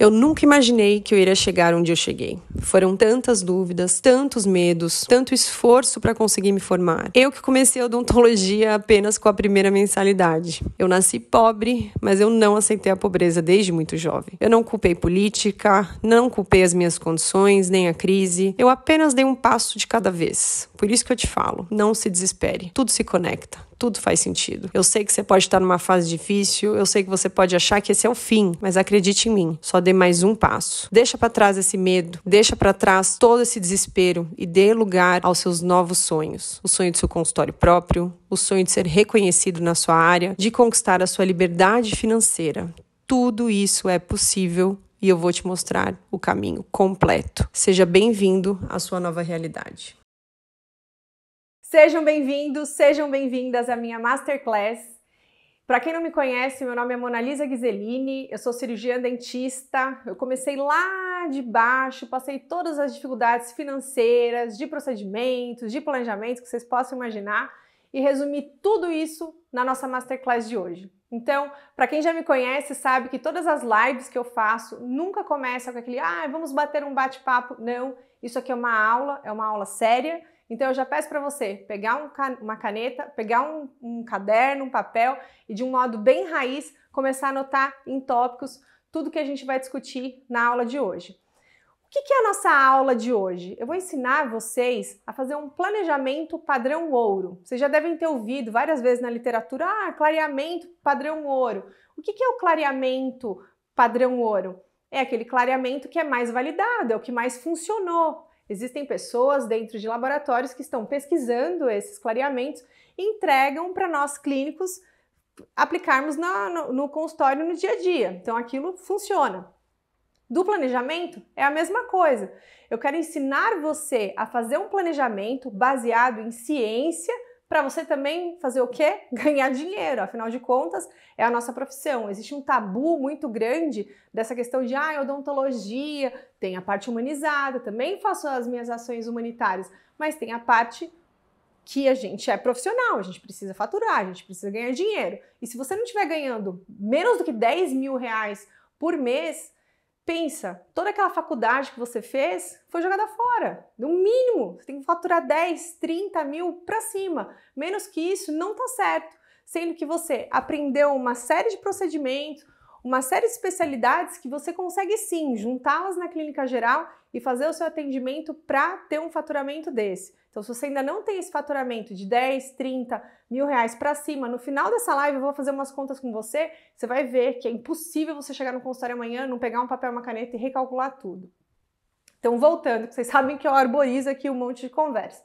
Eu nunca imaginei que eu iria chegar onde eu cheguei. Foram tantas dúvidas, tantos medos, tanto esforço para conseguir me formar. Eu que comecei a odontologia apenas com a primeira mensalidade. Eu nasci pobre, mas eu não aceitei a pobreza desde muito jovem. Eu não culpei política, não culpei as minhas condições, nem a crise. Eu apenas dei um passo de cada vez. Por isso que eu te falo, não se desespere. Tudo se conecta. Tudo faz sentido. Eu sei que você pode estar numa fase difícil, eu sei que você pode achar que esse é o fim, mas acredite em mim, só dê mais um passo. Deixa para trás esse medo, deixa para trás todo esse desespero e dê lugar aos seus novos sonhos. O sonho do seu consultório próprio, o sonho de ser reconhecido na sua área, de conquistar a sua liberdade financeira. Tudo isso é possível e eu vou te mostrar o caminho completo. Seja bem-vindo à sua nova realidade. Sejam bem-vindos, sejam bem-vindas à minha Masterclass. Para quem não me conhece, meu nome é Monalisa Ghiseline, eu sou cirurgiã dentista, eu comecei lá de baixo, passei todas as dificuldades financeiras, de procedimentos, de planejamento que vocês possam imaginar e resumi tudo isso na nossa Masterclass de hoje. Então, para quem já me conhece, sabe que todas as lives que eu faço nunca começam com aquele vamos bater um bate-papo. Não, isso aqui é uma aula séria. Então eu já peço para você pegar uma caneta, pegar um caderno, um papel e de um modo bem raiz começar a anotar em tópicos tudo que a gente vai discutir na aula de hoje. O que é a nossa aula de hoje? Eu vou ensinar vocês a fazer um planejamento padrão ouro. Vocês já devem ter ouvido várias vezes na literatura, clareamento padrão ouro. O que é o clareamento padrão ouro? É aquele clareamento que é mais validado, é o que mais funcionou. Existem pessoas dentro de laboratórios que estão pesquisando esses clareamentos e entregam para nós clínicos aplicarmos no consultório no dia a dia. Então aquilo funciona. Do planejamento é a mesma coisa. Eu quero ensinar você a fazer um planejamento baseado em ciência para você também fazer o quê? Ganhar dinheiro. Afinal de contas, é a nossa profissão. Existe um tabu muito grande dessa questão de odontologia, tem a parte humanizada, também faço as minhas ações humanitárias, mas tem a parte que a gente é profissional, a gente precisa faturar, a gente precisa ganhar dinheiro. E se você não estiver ganhando menos do que 10 mil reais por mês, pensa, toda aquela faculdade que você fez foi jogada fora. No mínimo, você tem que faturar 10, 30 mil para cima. Menos que isso não tá certo. Sendo que você aprendeu uma série de procedimentos, uma série de especialidades que você consegue sim juntá-las na clínica geral e fazer o seu atendimento para ter um faturamento desse. Então, se você ainda não tem esse faturamento de 10, 30 mil reais para cima, no final dessa live eu vou fazer umas contas com você, você vai ver que é impossível você chegar no consultório amanhã, não pegar um papel e uma caneta e recalcular tudo. Então, voltando, que vocês sabem que eu arborizo aqui um monte de conversa.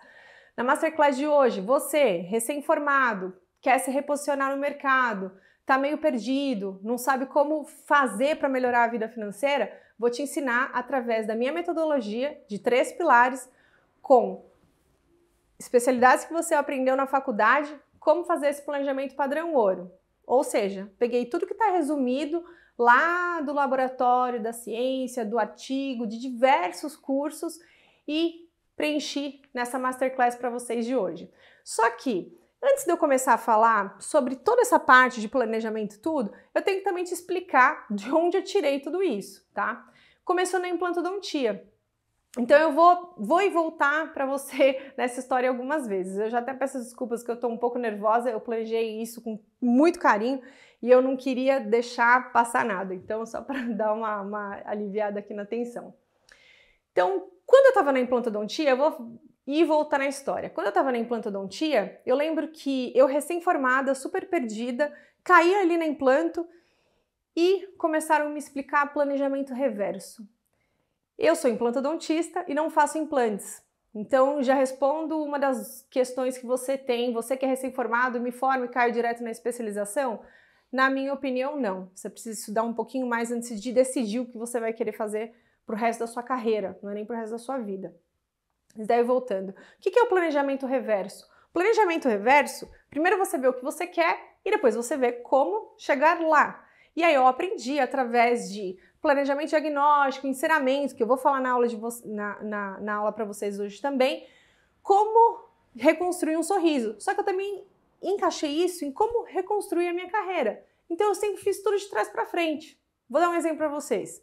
Na Masterclass de hoje, você, recém-formado, quer se reposicionar no mercado, está meio perdido, não sabe como fazer para melhorar a vida financeira, vou te ensinar através da minha metodologia de 3 pilares com especialidades que você aprendeu na faculdade, como fazer esse planejamento padrão ouro. Ou seja, peguei tudo que está resumido lá do laboratório, da ciência, do artigo, de diversos cursos e preenchi nessa Masterclass para vocês de hoje. Só que, antes de eu começar a falar sobre toda essa parte de planejamento e tudo, eu tenho que também te explicar de onde eu tirei tudo isso, tá? Começou na implantodontia. Então eu vou e voltar para você nessa história algumas vezes. Eu já até peço desculpas que eu estou um pouco nervosa, eu planejei isso com muito carinho e eu não queria deixar passar nada. Então só para dar uma aliviada aqui na tensão. Então, quando eu estava na implantodontia, eu vou ir voltar na história. Quando eu estava na implantodontia, eu lembro que eu recém-formada, super perdida, caí ali na implanto e começaram a me explicar planejamento reverso. Eu sou implantodontista e não faço implantes. Então, já respondo uma das questões que você tem. Você que é recém-formado, me forma e cai direto na especialização? Na minha opinião, não. Você precisa estudar um pouquinho mais antes de decidir o que você vai querer fazer para o resto da sua carreira, não é nem para o resto da sua vida. Mas daí, voltando. O que é o planejamento reverso? Planejamento reverso, primeiro você vê o que você quer e depois você vê como chegar lá. E aí eu aprendi através de planejamento diagnóstico, encerramento, que eu vou falar na aula, na aula para vocês hoje também, como reconstruir um sorriso. Só que eu também encaixei isso em como reconstruir a minha carreira. Então eu sempre fiz tudo de trás para frente. Vou dar um exemplo para vocês.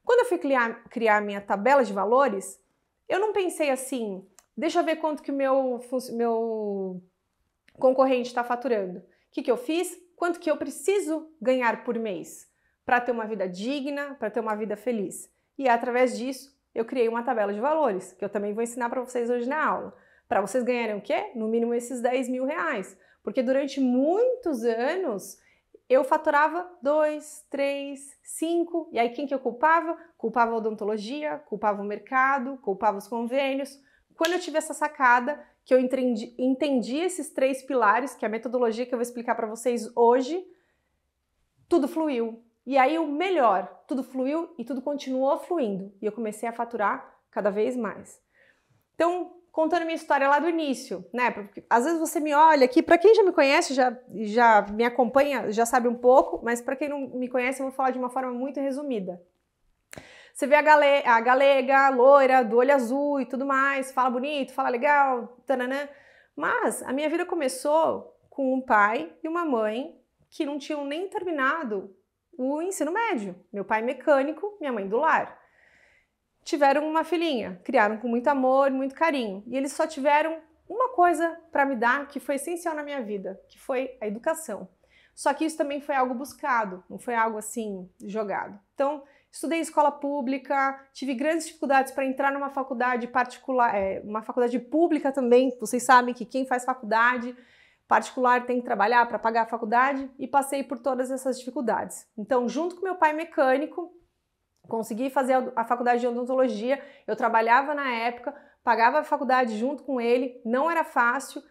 Quando eu fui criar a minha tabela de valores, eu não pensei assim, deixa eu ver quanto que o meu concorrente está faturando. O que eu fiz? Quanto que eu preciso ganhar por mês para ter uma vida digna, para ter uma vida feliz. E através disso, eu criei uma tabela de valores, que eu também vou ensinar para vocês hoje na aula. Para vocês ganharem o quê? No mínimo esses 10 mil reais. Porque durante muitos anos, eu faturava 2, 3, 5, e aí quem que eu culpava? Culpava a odontologia, culpava o mercado, culpava os convênios. Quando eu tive essa sacada, que eu entendi esses 3 pilares, que é a metodologia que eu vou explicar para vocês hoje, tudo fluiu. E aí o melhor, tudo fluiu e tudo continuou fluindo. E eu comecei a faturar cada vez mais. Então, contando minha história lá do início, né? Porque às vezes você me olha aqui, para quem já me conhece, já me acompanha, já sabe um pouco, mas para quem não me conhece, eu vou falar de uma forma muito resumida. Você vê a galega, loira, do olho azul e tudo mais, fala bonito, fala legal, tananã. Mas a minha vida começou com um pai e uma mãe que não tinham nem terminado o ensino médio. Meu pai mecânico, minha mãe do lar. Tiveram uma filhinha, criaram com muito amor, muito carinho. E eles só tiveram uma coisa para me dar que foi essencial na minha vida, que foi a educação. Só que isso também foi algo buscado, não foi algo assim jogado. Então, estudei em escola pública, tive grandes dificuldades para entrar numa faculdade particular, uma faculdade pública também. Vocês sabem que quem faz faculdade particular tem que trabalhar para pagar a faculdade, e passei por todas essas dificuldades. Então, junto com meu pai mecânico, consegui fazer a faculdade de odontologia. Eu trabalhava na época, pagava a faculdade junto com ele, não era fácil.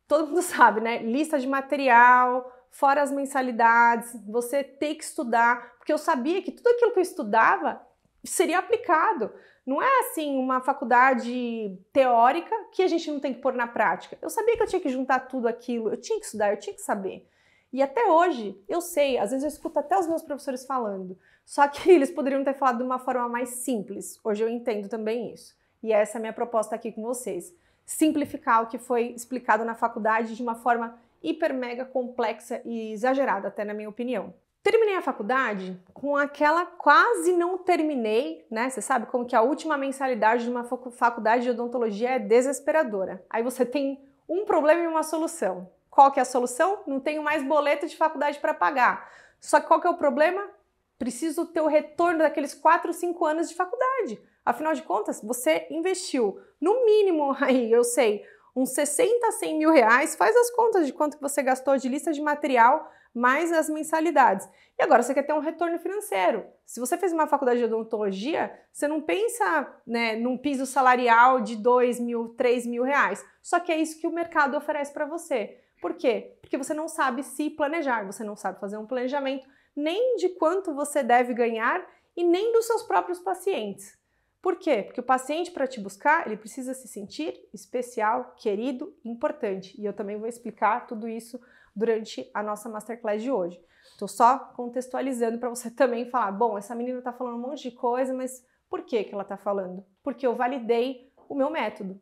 Todo mundo sabe, né? Lista de material, fora as mensalidades, você tem que estudar, porque eu sabia que tudo aquilo que eu estudava seria aplicado. Não é assim uma faculdade teórica que a gente não tem que pôr na prática. Eu sabia que eu tinha que juntar tudo aquilo, eu tinha que estudar, eu tinha que saber. E até hoje, eu sei, às vezes eu escuto até os meus professores falando, só que eles poderiam ter falado de uma forma mais simples. Hoje eu entendo também isso. E essa é a minha proposta aqui com vocês. Simplificar o que foi explicado na faculdade de uma forma hiper mega complexa e exagerada, até na minha opinião. Terminei a faculdade com aquela quase não terminei, né? Você sabe como que a última mensalidade de uma faculdade de odontologia é desesperadora. Aí você tem um problema e uma solução. Qual que é a solução? Não tenho mais boleto de faculdade para pagar. Só que qual que é o problema? Preciso ter o retorno daqueles 4, 5 anos de faculdade. Afinal de contas, você investiu, no mínimo, aí eu sei, uns 60 a 100 mil reais, faz as contas de quanto que você gastou de lista de material, mais as mensalidades. E agora você quer ter um retorno financeiro. Se você fez uma faculdade de odontologia, você não pensa, né, num piso salarial de 2 mil, 3 mil reais. Só que é isso que o mercado oferece para você. Por quê? Porque você não sabe se planejar, você não sabe fazer um planejamento nem de quanto você deve ganhar e nem dos seus próprios pacientes. Por quê? Porque o paciente, para te buscar, ele precisa se sentir especial, querido, importante. E eu também vou explicar tudo isso durante a nossa Masterclass de hoje. Estou só contextualizando para você também falar, bom, essa menina está falando um monte de coisa, mas por que ela está falando? Porque eu validei o meu método.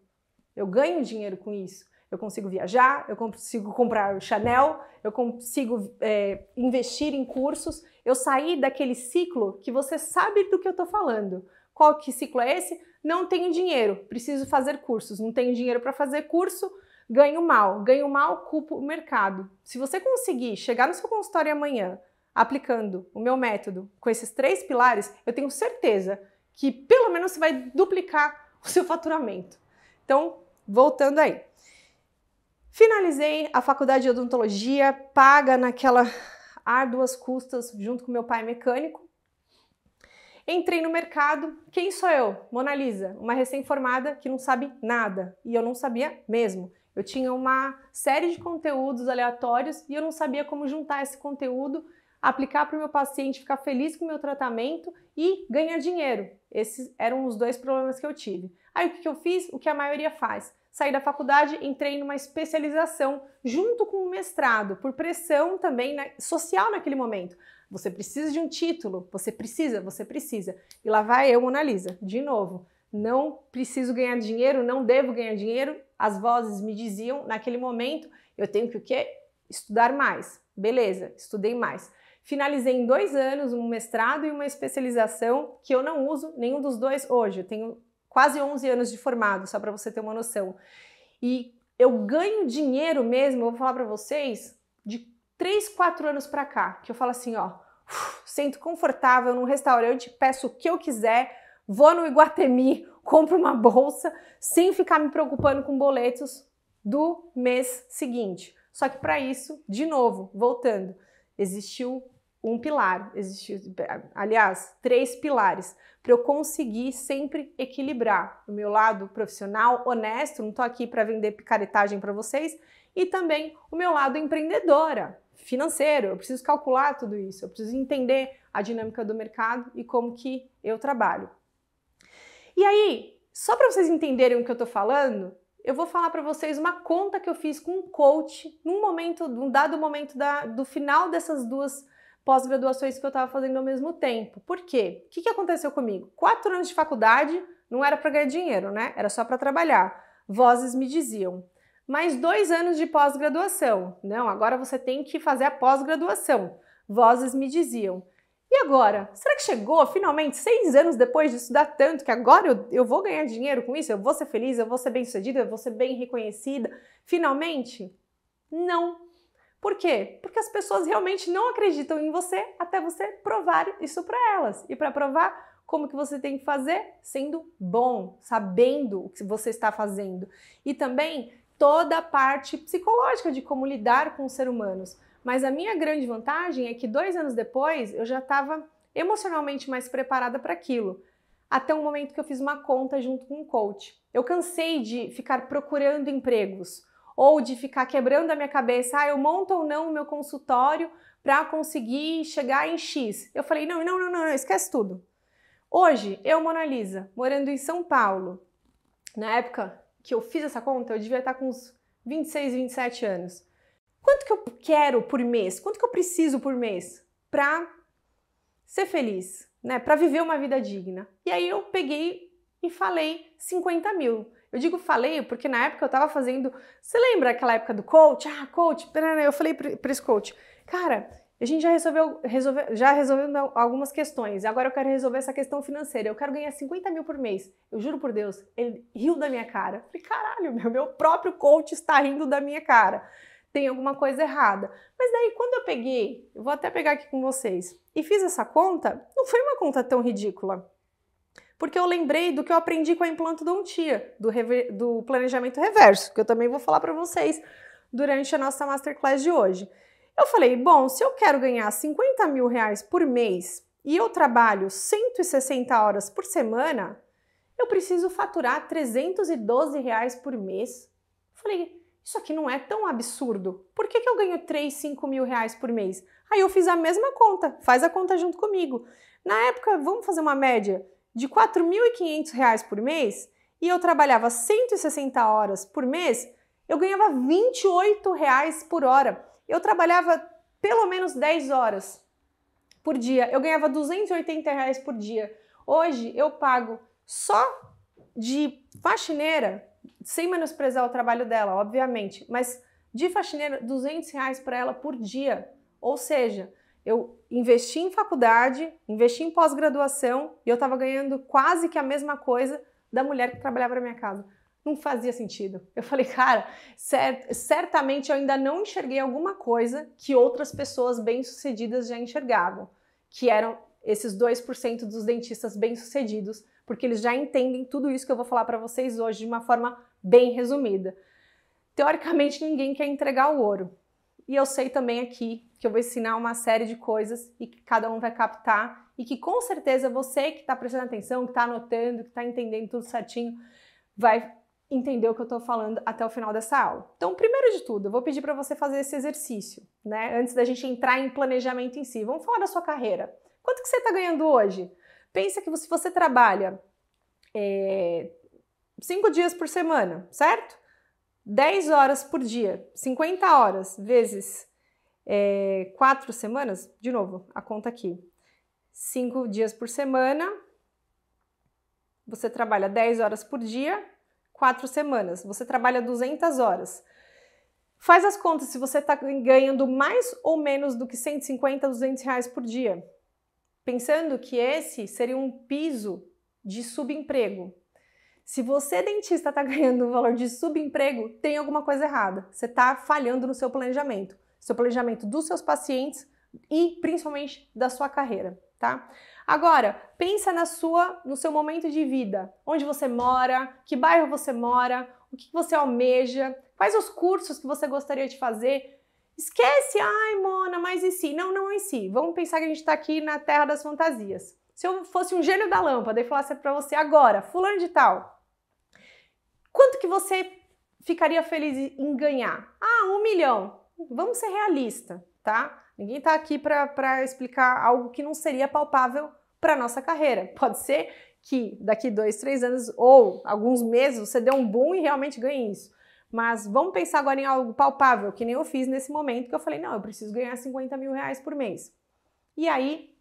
Eu ganho dinheiro com isso. Eu consigo viajar, eu consigo comprar Chanel, eu consigo investir em cursos. Eu saí daquele ciclo que você sabe do que eu estou falando. Qual que ciclo é esse? Não tenho dinheiro, preciso fazer cursos. Não tenho dinheiro para fazer curso, ganho mal, culpo o mercado. Se você conseguir chegar no seu consultório amanhã aplicando o meu método com esses 3 pilares, eu tenho certeza que pelo menos você vai duplicar o seu faturamento. Então, voltando aí. Finalizei a faculdade de odontologia, paga naquela árduas custas junto com meu pai mecânico. Entrei no mercado. Quem sou eu? Mona Lisa, uma recém-formada que não sabe nada. E eu não sabia mesmo. Eu tinha uma série de conteúdos aleatórios e eu não sabia como juntar esse conteúdo, aplicar para o meu paciente, ficar feliz com o meu tratamento e ganhar dinheiro. Esses eram os 2 problemas que eu tive. Aí o que eu fiz? O que a maioria faz. Saí da faculdade, entrei numa especialização junto com o mestrado, por pressão também social naquele momento. Você precisa de um título, você precisa. E lá vai eu, Mona Lisa, de novo. Não preciso ganhar dinheiro, não devo ganhar dinheiro. As vozes me diziam, naquele momento, eu tenho que o quê? Estudar mais. Beleza, estudei mais. Finalizei em 2 anos um mestrado e uma especialização que eu não uso nenhum dos dois hoje. Eu tenho quase 11 anos de formado, só para você ter uma noção. E eu ganho dinheiro mesmo, eu vou falar para vocês, de 3, 4 anos para cá, que eu falo assim, ó, sento confortável num restaurante, peço o que eu quiser, vou no Iguatemi, compro uma bolsa, sem ficar me preocupando com boletos do mês seguinte. Só que para isso, de novo, voltando, existiu um pilar, aliás, 3 pilares, para eu conseguir sempre equilibrar o meu lado profissional, honesto, não estou aqui para vender picaretagem para vocês, e também o meu lado empreendedora, financeiro. Eu preciso calcular tudo isso, eu preciso entender a dinâmica do mercado e como que eu trabalho. E aí, só para vocês entenderem o que eu estou falando, eu vou falar para vocês uma conta que eu fiz com um coach num dado momento do final dessas 2 pós-graduações que eu estava fazendo ao mesmo tempo. Por quê? O que aconteceu comigo? 4 anos de faculdade não era para ganhar dinheiro, né? Era só para trabalhar. Vozes me diziam. Mais 2 anos de pós-graduação. Não, agora você tem que fazer a pós-graduação. Vozes me diziam. E agora? Será que chegou finalmente 6 anos depois de estudar tanto que agora eu vou ganhar dinheiro com isso? Eu vou ser feliz, eu vou ser bem-sucedida, eu vou ser bem reconhecida? Finalmente? Não. Por quê? Porque as pessoas realmente não acreditam em você até você provar isso para elas. E para provar, como que você tem que fazer? Sendo bom, sabendo o que você está fazendo. E também toda a parte psicológica de como lidar com os seres humanos. Mas a minha grande vantagem é que 2 anos depois eu já estava emocionalmente mais preparada para aquilo. Até o momento que eu fiz uma conta junto com um coach. Eu cansei de ficar procurando empregos ou de ficar quebrando a minha cabeça, eu monto ou não o meu consultório para conseguir chegar em X. Eu falei, não, esquece tudo. Hoje, eu, Monalisa, morando em São Paulo, na época que eu fiz essa conta, eu devia estar com uns 26, 27 anos. Quanto que eu quero por mês? Quanto que eu preciso por mês para ser feliz, né? Para viver uma vida digna? E aí eu peguei e falei 50 mil. Eu digo falei porque na época eu tava fazendo... Você lembra aquela época do coach? Coach, eu falei para esse coach, cara, a gente já resolveu algumas questões, agora eu quero resolver essa questão financeira, eu quero ganhar 50 mil por mês. Eu juro por Deus, ele riu da minha cara. Eu falei, caralho, meu próprio coach está rindo da minha cara. Tem alguma coisa errada. Mas daí quando eu peguei, eu vou até pegar aqui com vocês, e fiz essa conta, não foi uma conta tão ridícula. Porque eu lembrei do que eu aprendi com a implantodontia, do planejamento reverso, que eu também vou falar para vocês durante a nossa Masterclass de hoje. Eu falei, bom, se eu quero ganhar 50 mil reais por mês e eu trabalho 160 horas por semana, eu preciso faturar 312 reais por mês. Eu falei, isso aqui não é tão absurdo. Por que eu ganho 3, 5 mil reais por mês? Aí eu fiz a mesma conta, faz a conta junto comigo. Na época, vamos fazer uma média de R$ 4.500 por mês e eu trabalhava 160 horas por mês, eu ganhava R$ 28 por hora. Eu trabalhava pelo menos 10 horas por dia, eu ganhava R$ 280 por dia. Hoje eu pago só de faxineira, sem menosprezar o trabalho dela, obviamente, mas de faxineira, R$ 200 para ela por dia. Ou seja, eu investi em faculdade, investi em pós-graduação e eu estava ganhando quase que a mesma coisa da mulher que trabalhava na minha casa. Não fazia sentido. Eu falei, cara, certamente eu ainda não enxerguei alguma coisa que outras pessoas bem-sucedidas já enxergavam, que eram esses 2% dos dentistas bem-sucedidos, porque eles já entendem tudo isso que eu vou falar para vocês hoje de uma forma bem resumida. Teoricamente, ninguém quer entregar o ouro. E eu sei também aqui que eu vou ensinar uma série de coisas e que cada um vai captar e que com certeza você que está prestando atenção, que está anotando, que está entendendo tudo certinho, vai entender o que eu estou falando até o final dessa aula. Então, primeiro de tudo, eu vou pedir para você fazer esse exercício, né? Antes da gente entrar em planejamento em si. Vamos falar da sua carreira. Quanto que você está ganhando hoje? Pensa que se você trabalha 5 dias por semana, certo? 10 horas por dia, 50 horas vezes 4 semanas, de novo, a conta aqui. 5 dias por semana, você trabalha 10 horas por dia, 4 semanas, você trabalha 200 horas. Faz as contas se você está ganhando mais ou menos do que 150, 200 reais por dia. Pensando que esse seria um piso de subemprego. Se você, dentista, está ganhando um valor de subemprego, tem alguma coisa errada. Você está falhando no seu planejamento dos seus pacientes e principalmente da sua carreira, tá? Agora, pensa no seu momento de vida. Onde você mora, que bairro você mora, o que você almeja, quais os cursos que você gostaria de fazer. Esquece, ai, Mona, mas e se? Não e se. Vamos pensar que a gente está aqui na terra das fantasias. Se eu fosse um gênio da lâmpada e falasse para você agora, fulano de tal, quanto que você ficaria feliz em ganhar? Ah, 1 milhão. Vamos ser realistas, tá? Ninguém tá aqui para explicar algo que não seria palpável para nossa carreira. Pode ser que daqui 2, 3 anos ou alguns meses você dê um boom e realmente ganhe isso. Mas vamos pensar agora em algo palpável, que nem eu fiz nesse momento, que eu falei, não, eu preciso ganhar 50 mil reais por mês. E aí,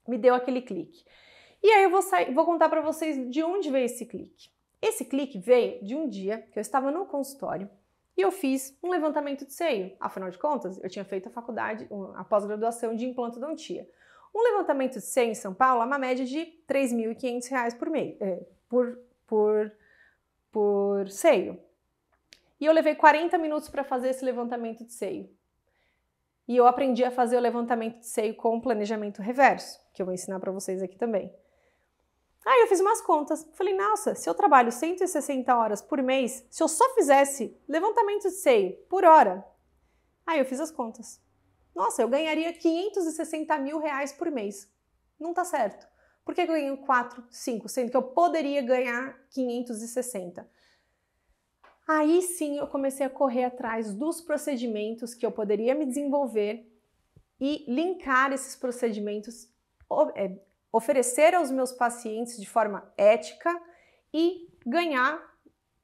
me deu aquele clique. E aí eu vou contar para vocês de onde veio esse clique. Esse clique veio de um dia que eu estava no consultório e eu fiz um levantamento de seio. Afinal de contas, eu tinha feito a faculdade, a pós-graduação de implantodontia. Um levantamento de seio em São Paulo é uma média de R$ 3.500 por mês, por seio. E eu levei 40 minutos para fazer esse levantamento de seio. E eu aprendi a fazer o levantamento de seio com planejamento reverso, que eu vou ensinar para vocês aqui também. Aí eu fiz umas contas, falei, nossa, se eu trabalho 160 horas por mês, se eu só fizesse levantamento de seio por hora, aí eu fiz as contas. Nossa, eu ganharia 560 mil reais por mês. Não tá certo. Por que eu ganho 4, 5, sendo que eu poderia ganhar 560? Aí sim eu comecei a correr atrás dos procedimentos que eu poderia me desenvolver e linkar esses procedimentos, oferecer aos meus pacientes de forma ética e ganhar,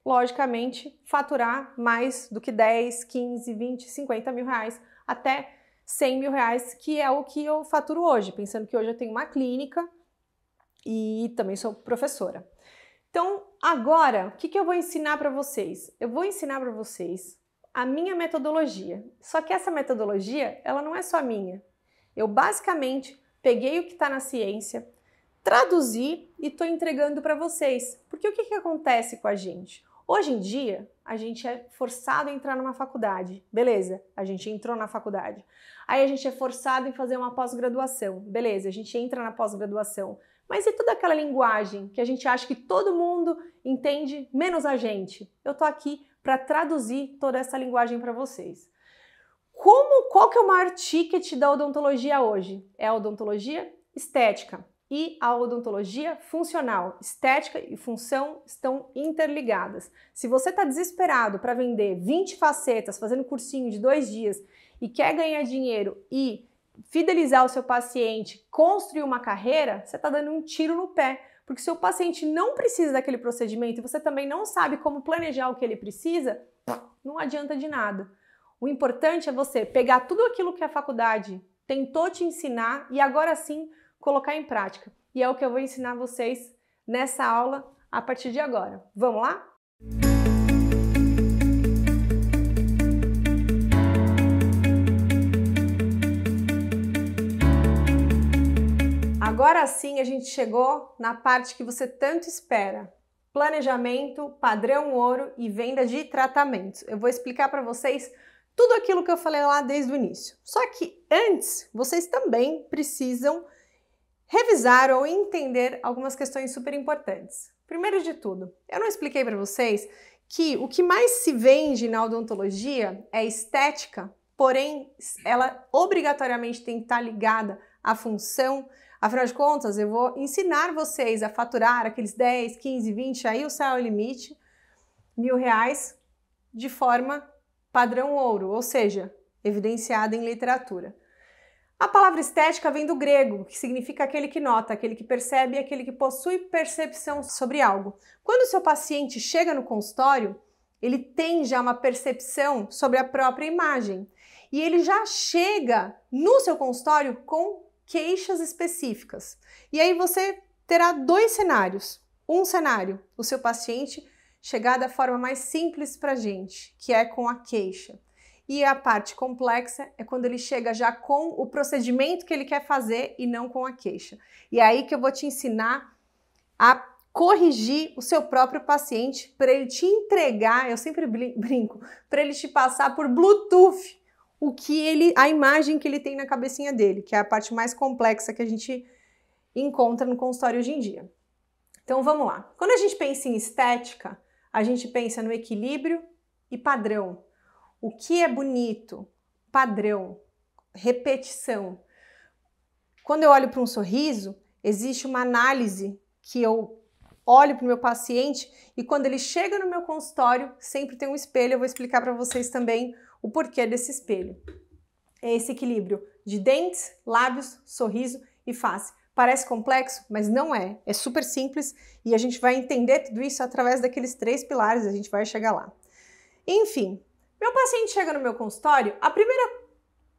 logicamente, faturar mais do que 10, 15, 20, 50 mil reais, até 100 mil reais, que é o que eu faturo hoje, pensando que hoje eu tenho uma clínica e também sou professora. Então, agora, o que eu vou ensinar para vocês? Eu vou ensinar para vocês a minha metodologia. Só que essa metodologia, ela não é só minha. Eu basicamente peguei o que está na ciência, traduzi e estou entregando para vocês. Porque o que acontece com a gente? Hoje em dia, a gente é forçado a entrar numa faculdade. Beleza, a gente entrou na faculdade. Aí a gente é forçado em fazer uma pós-graduação. Beleza, a gente entra na pós-graduação. Mas e toda aquela linguagem que a gente acha que todo mundo entende, menos a gente? Eu tô aqui para traduzir toda essa linguagem para vocês. Qual que é o maior ticket da odontologia hoje? É a odontologia estética e a odontologia funcional. Estética e função estão interligadas. Se você está desesperado para vender 20 facetas, fazendo cursinho de 2 dias e quer ganhar dinheiro e fidelizar o seu paciente, construir uma carreira, você está dando um tiro no pé, porque se o paciente não precisa daquele procedimento e você também não sabe como planejar o que ele precisa, não adianta de nada. O importante é você pegar tudo aquilo que a faculdade tentou te ensinar e agora sim colocar em prática. E é o que eu vou ensinar vocês nessa aula a partir de agora. Vamos lá? Agora sim a gente chegou na parte que você tanto espera. Planejamento, padrão ouro e venda de tratamentos. Eu vou explicar para vocês tudo aquilo que eu falei lá desde o início. Só que antes, vocês também precisam revisar ou entender algumas questões super importantes. Primeiro de tudo, eu não expliquei para vocês que o que mais se vende na odontologia é estética, porém ela obrigatoriamente tem que estar ligada à função. Afinal de contas, eu vou ensinar vocês a faturar aqueles 10, 15, 20, aí o céu é o limite, R$1.000 de forma padrão ouro, ou seja, evidenciada em literatura. A palavra estética vem do grego, que significa aquele que nota, aquele que percebe e aquele que possui percepção sobre algo. Quando o seu paciente chega no consultório, ele tem já uma percepção sobre a própria imagem e ele já chega no seu consultório com queixas específicas. E aí você terá 2 cenários. Um cenário, o seu paciente chegar da forma mais simples para a gente, que é com a queixa. E a parte complexa é quando ele chega já com o procedimento que ele quer fazer e não com a queixa. E é aí que eu vou te ensinar a corrigir o seu próprio paciente para ele te entregar, eu sempre brinco, para ele te passar por Bluetooth a imagem que ele tem na cabecinha dele, que é a parte mais complexa que a gente encontra no consultório hoje em dia. Então vamos lá. Quando a gente pensa em estética, a gente pensa no equilíbrio e padrão. O que é bonito, padrão, repetição. Quando eu olho para um sorriso, existe uma análise que eu olho para o meu paciente e quando ele chega no meu consultório, sempre tem um espelho. Eu vou explicar para vocês também o porquê desse espelho. É esse equilíbrio de dentes, lábios, sorriso e face. Parece complexo, mas não é. É super simples e a gente vai entender tudo isso através daqueles 3 pilares, a gente vai chegar lá. Enfim, meu paciente chega no meu consultório, a primeira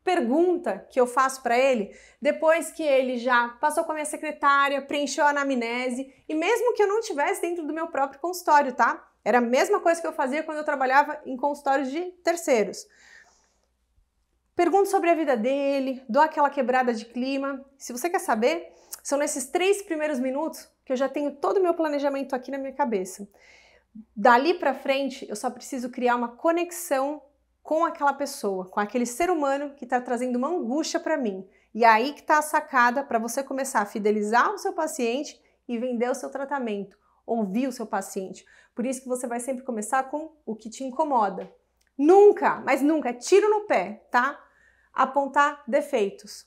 pergunta que eu faço para ele, depois que ele já passou com a minha secretária, preencheu a anamnese, e mesmo que eu não estivesse dentro do meu próprio consultório, tá? Era a mesma coisa que eu fazia quando eu trabalhava em consultórios de terceiros. Pergunto sobre a vida dele, dou aquela quebrada de clima. Se você quer saber, são nesses 3 primeiros minutos que eu já tenho todo o meu planejamento aqui na minha cabeça. Dali para frente, eu só preciso criar uma conexão com aquela pessoa, com aquele ser humano que está trazendo uma angústia para mim. E é aí que está a sacada para você começar a fidelizar o seu paciente e vender o seu tratamento, ouvir o seu paciente. Por isso que você vai sempre começar com o que te incomoda. Nunca, mas nunca, tiro no pé, tá? Apontar defeitos.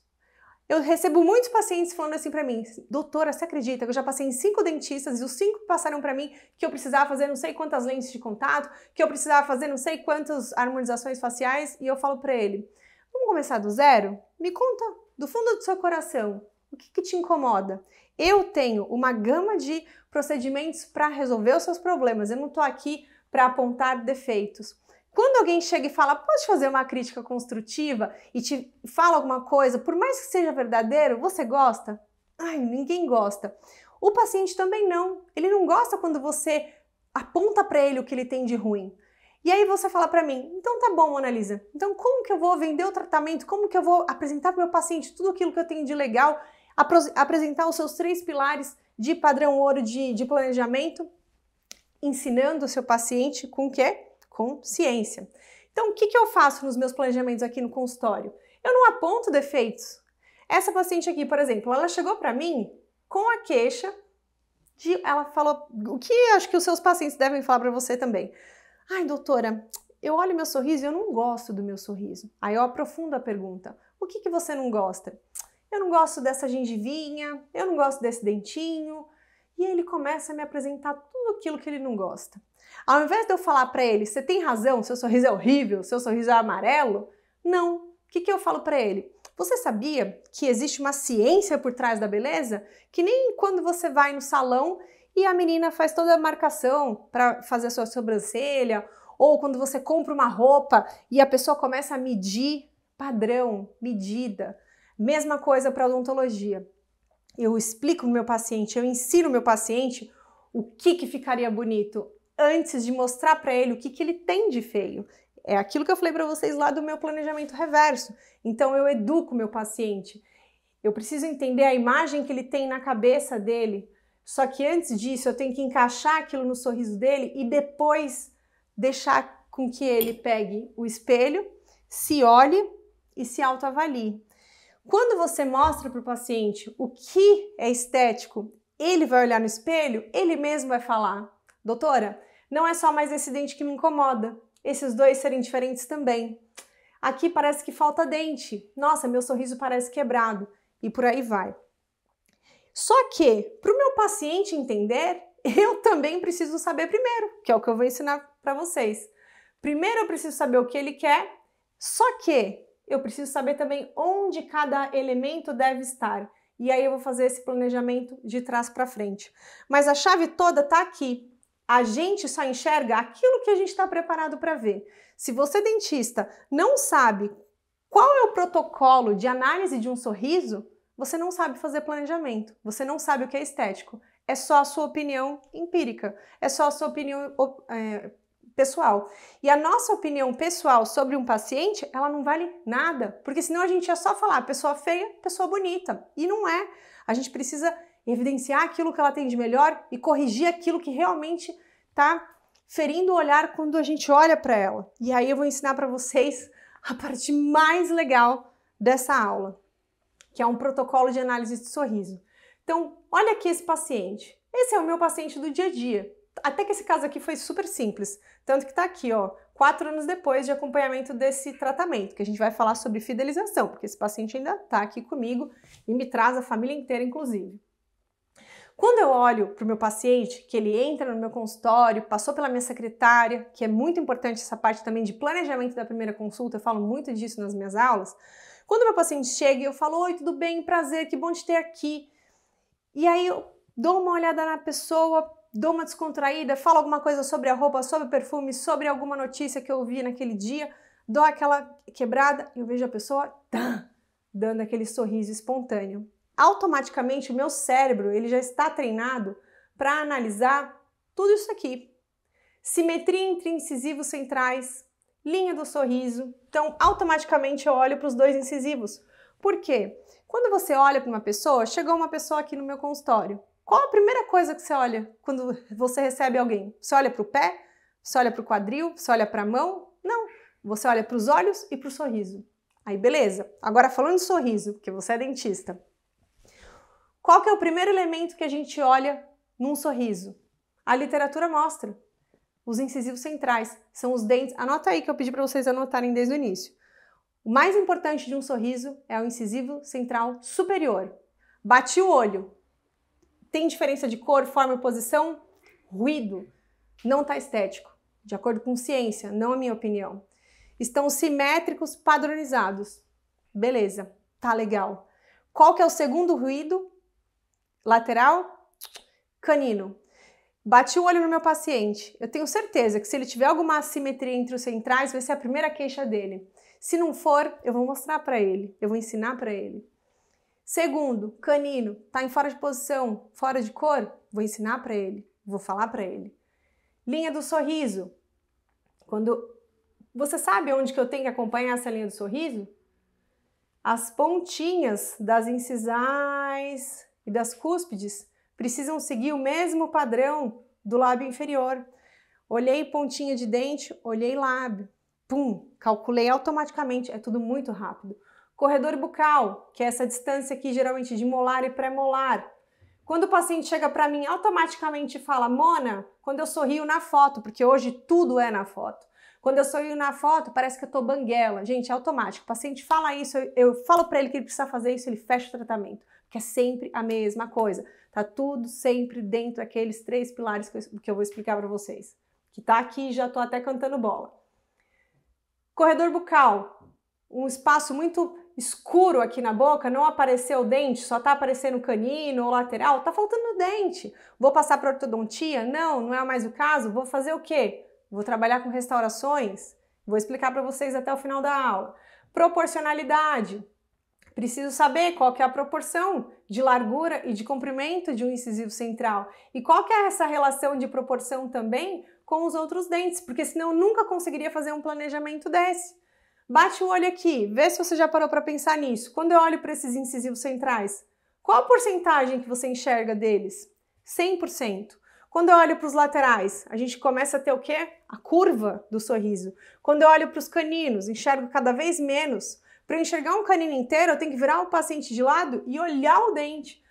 Eu recebo muitos pacientes falando assim pra mim, doutora, você acredita que eu já passei em 5 dentistas e os 5 passaram pra mim que eu precisava fazer não sei quantas lentes de contato, que eu precisava fazer não sei quantas harmonizações faciais, e eu falo pra ele, vamos começar do zero? Me conta, do fundo do seu coração, o que te incomoda? Eu tenho uma gama de procedimentos para resolver os seus problemas, eu não tô aqui para apontar defeitos. Quando alguém chega e fala, pode fazer uma crítica construtiva e te fala alguma coisa, por mais que seja verdadeiro, você gosta? Ai, ninguém gosta. O paciente também não. Ele não gosta quando você aponta para ele o que ele tem de ruim. E aí você fala para mim, então tá bom, Mona Lisa, então como que eu vou vender o tratamento? Como que eu vou apresentar para o meu paciente tudo aquilo que eu tenho de legal? Apresentar os seus 3 pilares de padrão ouro de planejamento, ensinando o seu paciente com o quê? Com ciência. Então, o que eu faço nos meus planejamentos aqui no consultório? Eu não aponto defeitos. Essa paciente aqui, por exemplo, ela chegou para mim com a queixa ela falou, o que acho que os seus pacientes devem falar para você também. Ai, doutora, eu olho meu sorriso e eu não gosto do meu sorriso. Aí eu aprofundo a pergunta. O que você não gosta? Eu não gosto dessa gengivinha, eu não gosto desse dentinho. E aí ele começa a me apresentar tudo aquilo que ele não gosta. Ao invés de eu falar para ele, você tem razão, seu sorriso é horrível, seu sorriso é amarelo, não. O que eu falo para ele? Você sabia que existe uma ciência por trás da beleza? Que nem quando você vai no salão e a menina faz toda a marcação para fazer a sua sobrancelha, ou quando você compra uma roupa e a pessoa começa a medir padrão, medida. Mesma coisa para odontologia. Eu explico o meu paciente, eu ensino o meu paciente o que ficaria bonito antes de mostrar para ele o que ele tem de feio. É aquilo que eu falei para vocês lá do meu planejamento reverso. Então eu educo o meu paciente. Eu preciso entender a imagem que ele tem na cabeça dele. Só que antes disso eu tenho que encaixar aquilo no sorriso dele e depois deixar com que ele pegue o espelho, se olhe e se autoavalie. Quando você mostra para o paciente o que é estético, ele vai olhar no espelho, ele mesmo vai falar, doutora, não é só mais esse dente que me incomoda, esses 2 serem diferentes também. Aqui parece que falta dente, nossa, meu sorriso parece quebrado, e por aí vai. Só que, para o meu paciente entender, eu também preciso saber primeiro, que é o que eu vou ensinar para vocês. Primeiro eu preciso saber o que ele quer, só que eu preciso saber também onde cada elemento deve estar. E aí eu vou fazer esse planejamento de trás para frente. Mas a chave toda está aqui. A gente só enxerga aquilo que a gente está preparado para ver. Se você, dentista, não sabe qual é o protocolo de análise de um sorriso, você não sabe fazer planejamento. Você não sabe o que é estético. É só a sua opinião empírica. É só a sua opinião pessoal. E a nossa opinião pessoal sobre um paciente, ela não vale nada, porque senão a gente ia só falar pessoa feia, pessoa bonita. E não é. A gente precisa evidenciar aquilo que ela tem de melhor e corrigir aquilo que realmente está ferindo o olhar quando a gente olha para ela. E aí eu vou ensinar para vocês a parte mais legal dessa aula, que é um protocolo de análise de sorriso. Então, olha aqui esse paciente. Esse é o meu paciente do dia a dia. Até que esse caso aqui foi super simples. Tanto que tá aqui, ó, 4 anos depois de acompanhamento desse tratamento, que a gente vai falar sobre fidelização, porque esse paciente ainda tá aqui comigo e me traz a família inteira, inclusive. Quando eu olho para o meu paciente, que ele entra no meu consultório, passou pela minha secretária, que é muito importante essa parte também de planejamento da primeira consulta, eu falo muito disso nas minhas aulas. Quando o meu paciente chega e eu falo, oi, tudo bem, prazer, que bom te ter aqui. E aí eu dou uma olhada na pessoa, dou uma descontraída, falo alguma coisa sobre a roupa, sobre o perfume, sobre alguma notícia que eu vi naquele dia, dou aquela quebrada e eu vejo a pessoa dando aquele sorriso espontâneo. Automaticamente o meu cérebro ele já está treinado para analisar tudo isso aqui. Simetria entre incisivos centrais, linha do sorriso. Então, automaticamente eu olho para os 2 incisivos. Por quê? Quando você olha para uma pessoa, chegou uma pessoa aqui no meu consultório. Qual a primeira coisa que você olha quando você recebe alguém? Você olha para o pé? Você olha para o quadril? Você olha para a mão? Não. Você olha para os olhos e para o sorriso. Aí, beleza. Agora, falando de sorriso, porque você é dentista. Qual que é o primeiro elemento que a gente olha num sorriso? A literatura mostra. Os incisivos centrais são os dentes. Anota aí que eu pedi para vocês anotarem desde o início. O mais importante de um sorriso é o incisivo central superior. Bati o olho. Tem diferença de cor, forma e posição? Ruído. Não está estético. De acordo com ciência, não a minha opinião. Estão simétricos, padronizados. Beleza, tá legal. Qual que é o segundo ruído? Lateral, canino. Bati o olho no meu paciente. Eu tenho certeza que se ele tiver alguma assimetria entre os centrais, vai ser a primeira queixa dele. Se não for, eu vou mostrar para ele, eu vou ensinar para ele. Segundo, canino, tá em fora de posição, fora de cor, vou ensinar para ele, vou falar para ele. Linha do sorriso. Quando você sabe onde que eu tenho que acompanhar essa linha do sorriso? As pontinhas das incisais e das cúspides precisam seguir o mesmo padrão do lábio inferior. Olhei pontinha de dente, olhei lábio. Pum, calculei automaticamente, é tudo muito rápido. Corredor bucal, que é essa distância aqui geralmente de molar e pré-molar. Quando o paciente chega para mim, automaticamente fala, Mona, quando eu sorrio na foto, porque hoje tudo é na foto. Quando eu sorrio na foto, parece que eu tô banguela. Gente, é automático. O paciente fala isso, eu falo para ele que ele precisa fazer isso, ele fecha o tratamento. Que é sempre a mesma coisa. Tá tudo sempre dentro daqueles 3 pilares que eu vou explicar para vocês. Que tá aqui, já tô até cantando bola. Corredor bucal. Um espaço muito escuro aqui na boca, não apareceu o dente, só tá aparecendo canino ou lateral, tá faltando dente. Vou passar para ortodontia? Não, não é mais o caso. Vou fazer o quê? Vou trabalhar com restaurações? Vou explicar para vocês até o final da aula. Proporcionalidade. Preciso saber qual que é a proporção de largura e de comprimento de um incisivo central. E qual que é essa relação de proporção também com os outros dentes, porque senão eu nunca conseguiria fazer um planejamento desse. Bate o olho aqui, vê se você já parou para pensar nisso. Quando eu olho para esses incisivos centrais, qual a porcentagem que você enxerga deles? 100%. Quando eu olho para os laterais, a gente começa a ter o quê? A curva do sorriso. Quando eu olho para os caninos, enxergo cada vez menos. Para eu enxergar um canino inteiro, eu tenho que virar o paciente de lado e olhar o dente.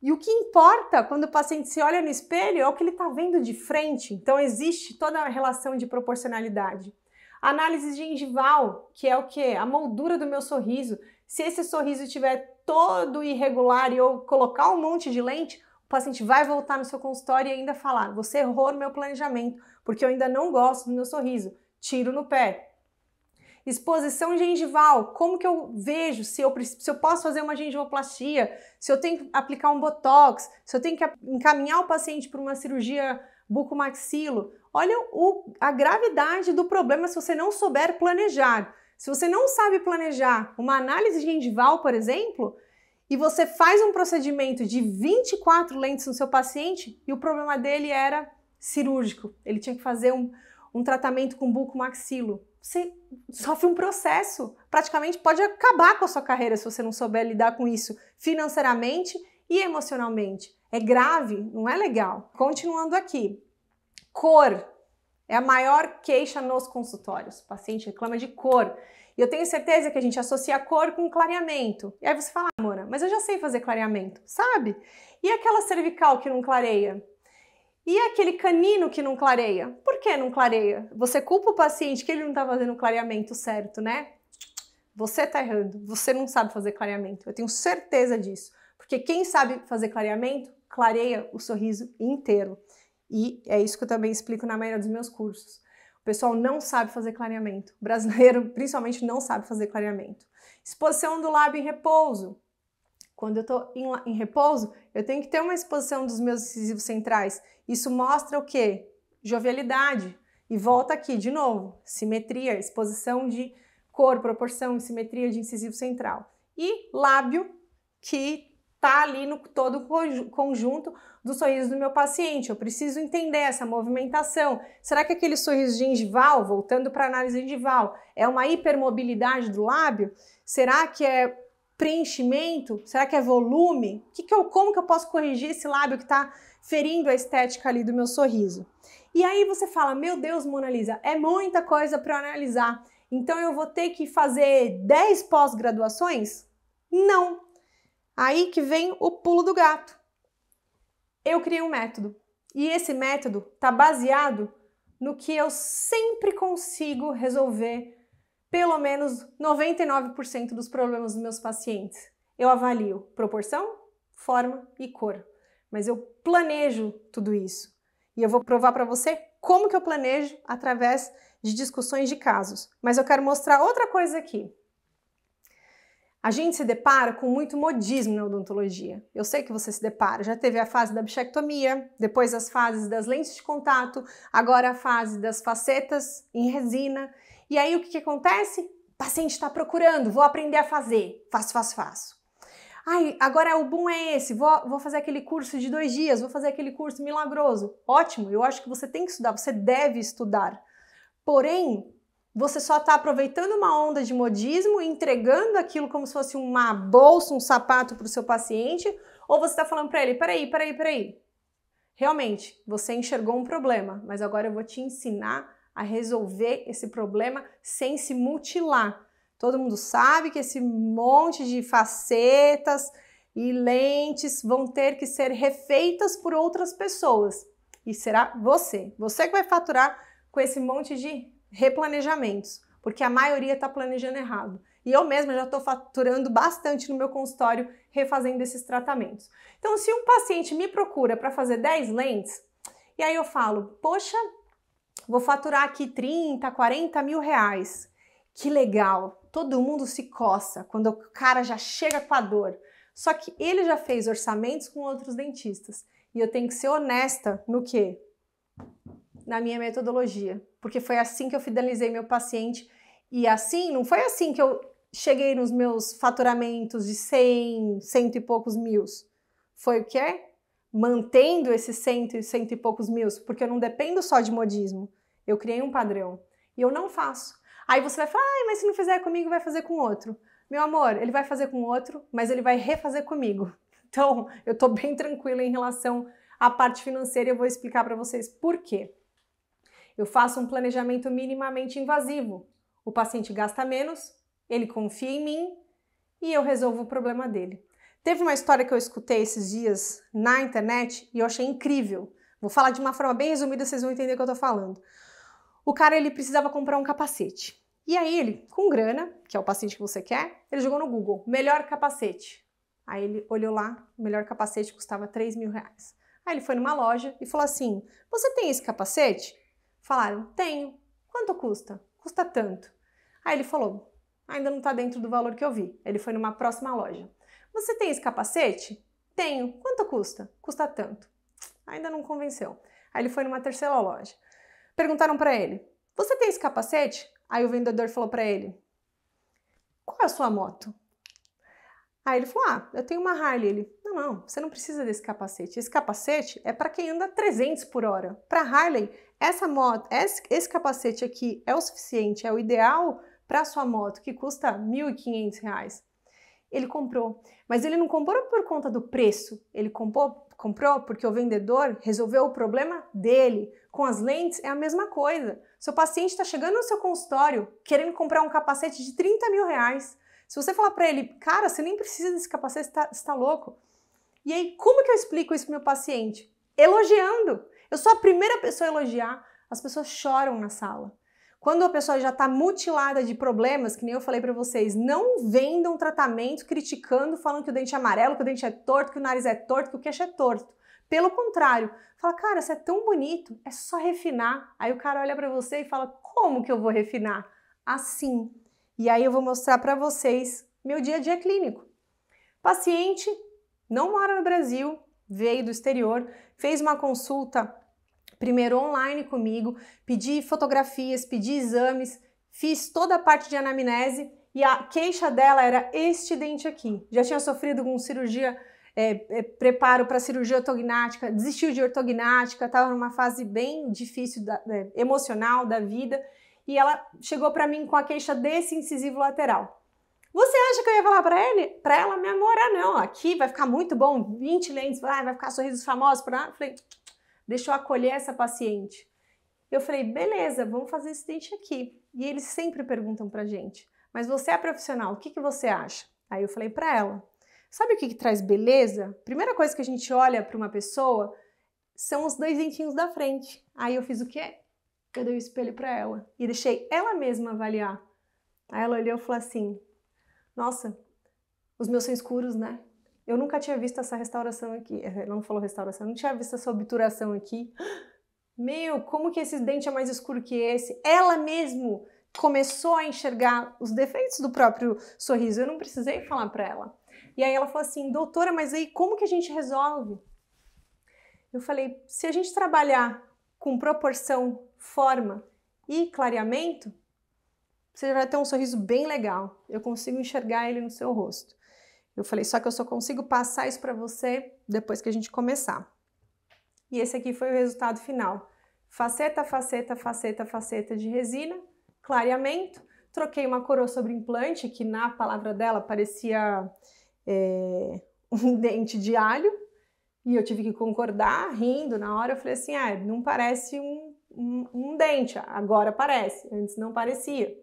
E o que importa quando o paciente se olha no espelho é o que ele está vendo de frente. Então existe toda a relação de proporcionalidade. Análise gengival, que é o quê? A moldura do meu sorriso. Se esse sorriso estiver todo irregular e eu colocar um monte de lente, o paciente vai voltar no seu consultório e ainda falar, você errou no meu planejamento, porque eu ainda não gosto do meu sorriso. Tiro no pé. Exposição gengival, como que eu vejo se eu posso fazer uma gengivoplastia, se eu tenho que aplicar um botox, se eu tenho que encaminhar o paciente para uma cirurgia bucomaxilo. Olha a gravidade do problema se você não souber planejar. Se você não sabe planejar uma análise gengival, por exemplo, e você faz um procedimento de 24 lentes no seu paciente e o problema dele era cirúrgico, ele tinha que fazer um tratamento com bucomaxilo. Você sofre um processo, praticamente pode acabar com a sua carreira se você não souber lidar com isso financeiramente e emocionalmente. É grave, não é legal. Continuando aqui, cor é a maior queixa nos consultórios. O paciente reclama de cor. E eu tenho certeza que a gente associa a cor com clareamento. E aí você fala, Mona, mas eu já sei fazer clareamento, sabe? E aquela cervical que não clareia? E aquele canino que não clareia? Por que não clareia? Você culpa o paciente que ele não está fazendo o clareamento certo, né? Você está errando, você não sabe fazer clareamento. Eu tenho certeza disso. Porque quem sabe fazer clareamento, clareia o sorriso inteiro. E é isso que eu também explico na maioria dos meus cursos. O pessoal não sabe fazer clareamento. O brasileiro, principalmente, não sabe fazer clareamento. Exposição do lábio em repouso. Quando eu estou em repouso, eu tenho que ter uma exposição dos meus incisivos centrais. Isso mostra o quê? Jovialidade. E volta aqui, de novo, simetria, exposição de cor, proporção, simetria de incisivo central. E lábio, que está ali no todo o conjunto do sorriso do meu paciente. Eu preciso entender essa movimentação. Será que aquele sorriso gengival, voltando para a análise gengival, é uma hipermobilidade do lábio? Será que é preenchimento? Será que é volume? Como que eu posso corrigir esse lábio que está ferindo a estética ali do meu sorriso? E aí você fala, meu Deus, Mona Lisa, é muita coisa para analisar. Então eu vou ter que fazer 10 pós-graduações? Não. Aí que vem o pulo do gato. Eu criei um método. E esse método está baseado no que eu sempre consigo resolver pelo menos 99% dos problemas dos meus pacientes. Eu avalio proporção, forma e cor. Mas eu planejo tudo isso. E eu vou provar para você como que eu planejo através de discussões de casos. Mas eu quero mostrar outra coisa aqui. A gente se depara com muito modismo na odontologia. Eu sei que você se depara. Já teve a fase da bichectomia, depois as fases das lentes de contato, agora a fase das facetas em resina. E aí o que acontece? O paciente está procurando, vou aprender a fazer. Faço. Ai, agora o boom é esse, vou fazer aquele curso de 2 dias, vou fazer aquele curso milagroso. Ótimo, eu acho que você tem que estudar, você deve estudar. Porém, você só está aproveitando uma onda de modismo e entregando aquilo como se fosse uma bolsa, um sapato para o seu paciente, ou você está falando para ele, peraí. Realmente, você enxergou um problema, mas agora eu vou te ensinar a resolver esse problema sem se mutilar. Todo mundo sabe que esse monte de facetas e lentes vão ter que ser refeitas por outras pessoas. E será você que vai faturar com esse monte de replanejamentos, porque a maioria está planejando errado. E eu mesma já estou faturando bastante no meu consultório refazendo esses tratamentos. Então, se um paciente me procura para fazer 10 lentes, e aí eu falo, poxa, vou faturar aqui 30, 40 mil reais. Que legal, todo mundo se coça quando o cara já chega com a dor. Só que ele já fez orçamentos com outros dentistas. E eu tenho que ser honesta no quê? Na minha metodologia, porque foi assim que eu fidelizei meu paciente e assim, não foi assim que eu cheguei nos meus faturamentos de 100 e poucos mil. Foi o quê? Mantendo esses 100 e poucos mil, porque eu não dependo só de modismo, eu criei um padrão e eu não faço. Aí você vai falar, mas se não fizer comigo, vai fazer com outro. Meu amor, ele vai fazer com outro, mas ele vai refazer comigo. Então, eu tô bem tranquila em relação à parte financeira e eu vou explicar para vocês por quê. Eu faço um planejamento minimamente invasivo. O paciente gasta menos, ele confia em mim e eu resolvo o problema dele. Teve uma história que eu escutei esses dias na internet e eu achei incrível. Vou falar de uma forma bem resumida, vocês vão entender o que eu tô falando. O cara, ele precisava comprar um capacete. E aí ele, com grana, que é o paciente que você quer, ele jogou no Google, melhor capacete. Aí ele olhou lá, o melhor capacete custava 3 mil reais. Aí ele foi numa loja e falou assim, você tem esse capacete? Falaram, tenho. Quanto custa? Custa tanto. Aí ele falou, ainda não está dentro do valor que eu vi. Ele foi numa próxima loja. Você tem esse capacete? Tenho. Quanto custa? Custa tanto. Ainda não convenceu. Aí ele foi numa terceira loja. Perguntaram para ele, você tem esse capacete? Aí o vendedor falou para ele, qual é a sua moto? Aí ele falou, eu tenho uma Harley. Ele, não, Não, você não precisa desse capacete. Esse capacete é para quem anda 300 por hora. Para Harley, esse capacete aqui é o suficiente, é o ideal para sua moto, que custa R$ 1.500. Ele comprou, mas ele não comprou por conta do preço, ele comprou porque o vendedor resolveu o problema dele. Com as lentes é a mesma coisa. Seu paciente está chegando no seu consultório querendo comprar um capacete de R$30 mil. Se você falar para ele, cara, você nem precisa desse capacete, você está louco. E aí, como que eu explico isso pro meu paciente? Elogiando. Eu sou a primeira pessoa a elogiar. As pessoas choram na sala. Quando a pessoa já está mutilada de problemas, que nem eu falei para vocês, não vendam tratamento criticando, falando que o dente é amarelo, que o dente é torto, que o nariz é torto, que o queixo é torto. Pelo contrário, fala, cara, você é tão bonito, é só refinar. Aí o cara olha para você e fala, como que eu vou refinar? Assim. E aí eu vou mostrar para vocês meu dia a dia clínico. Paciente não mora no Brasil, veio do exterior, fez uma consulta primeiro online comigo, pedi fotografias, pedi exames, fiz toda a parte de anamnese e a queixa dela era este dente aqui. Já tinha sofrido com cirurgia, preparo para cirurgia ortognática, desistiu de ortognática, estava numa fase bem difícil emocional da vida e ela chegou para mim com a queixa desse incisivo lateral. Você acha que eu ia falar para ela, minha amor, não, aqui vai ficar muito bom, 20 lentes, vai ficar sorrisos famosos, falei, deixa eu acolher essa paciente. Eu falei, beleza, vamos fazer esse dente aqui. E eles sempre perguntam pra gente, mas você é profissional, o que você acha? Aí eu falei pra ela, sabe o que traz beleza? Primeira coisa que a gente olha pra uma pessoa são os 2 dentinhos da frente. Aí eu fiz o quê? Eu dei o espelho pra ela e deixei ela mesma avaliar. Aí ela olhou e falou assim, nossa, os meus são escuros, né? Eu nunca tinha visto essa restauração aqui. Ela não falou restauração, não tinha visto essa obturação aqui. Meu, como que esse dente é mais escuro que esse? Ela mesmo começou a enxergar os defeitos do próprio sorriso. Eu não precisei falar para ela. E aí ela falou assim, doutora, mas aí como que a gente resolve? Eu falei, se a gente trabalhar com proporção, forma e clareamento, você vai ter um sorriso bem legal. Eu consigo enxergar ele no seu rosto. Eu falei, só que eu só consigo passar isso para você depois que a gente começar. E esse aqui foi o resultado final. Faceta, faceta, faceta, faceta de resina, clareamento. Troquei uma coroa sobre implante, que na palavra dela parecia um dente de alho. E eu tive que concordar, rindo na hora. Eu falei assim, não parece um dente, agora parece, antes não parecia.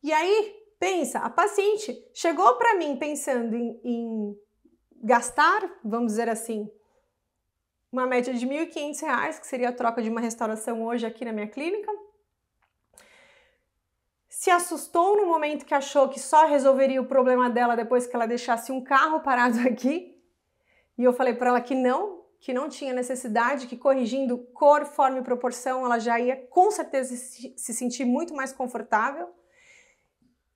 E aí, pensa, a paciente chegou para mim pensando em gastar, vamos dizer assim, uma média de R$ 1.500, que seria a troca de uma restauração hoje aqui na minha clínica. Se assustou no momento que achou que só resolveria o problema dela depois que ela deixasse um carro parado aqui. E eu falei para ela que não tinha necessidade, que corrigindo cor, forma e proporção ela já ia com certeza se sentir muito mais confortável.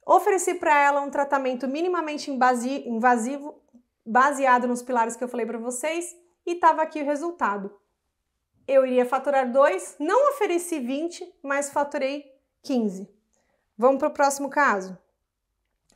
Ofereci para ela um tratamento minimamente invasivo, baseado nos pilares que eu falei para vocês, e estava aqui o resultado. Eu iria faturar 2, não ofereci 20, mas faturei 15. Vamos para o próximo caso.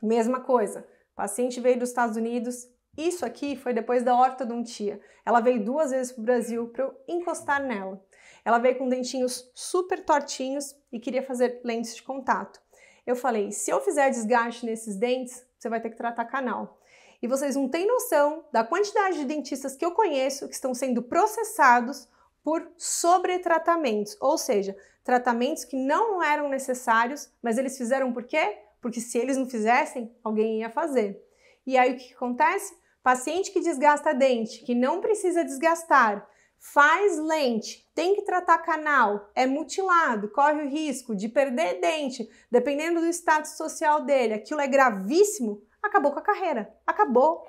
Mesma coisa, paciente veio dos Estados Unidos, isso aqui foi depois da ortodontia. Ela veio 2 vezes para o Brasil para eu encostar nela. Ela veio com dentinhos super tortinhos e queria fazer lentes de contato. Eu falei, se eu fizer desgaste nesses dentes, você vai ter que tratar canal. E vocês não têm noção da quantidade de dentistas que eu conheço que estão sendo processados por sobretratamentos, ou seja, tratamentos que não eram necessários, mas eles fizeram por quê? Porque se eles não fizessem, alguém ia fazer. E aí o que acontece? Paciente que desgasta dente, que não precisa desgastar, faz lente, tem que tratar canal, é mutilado, corre o risco de perder dente, dependendo do status social dele, aquilo é gravíssimo, acabou com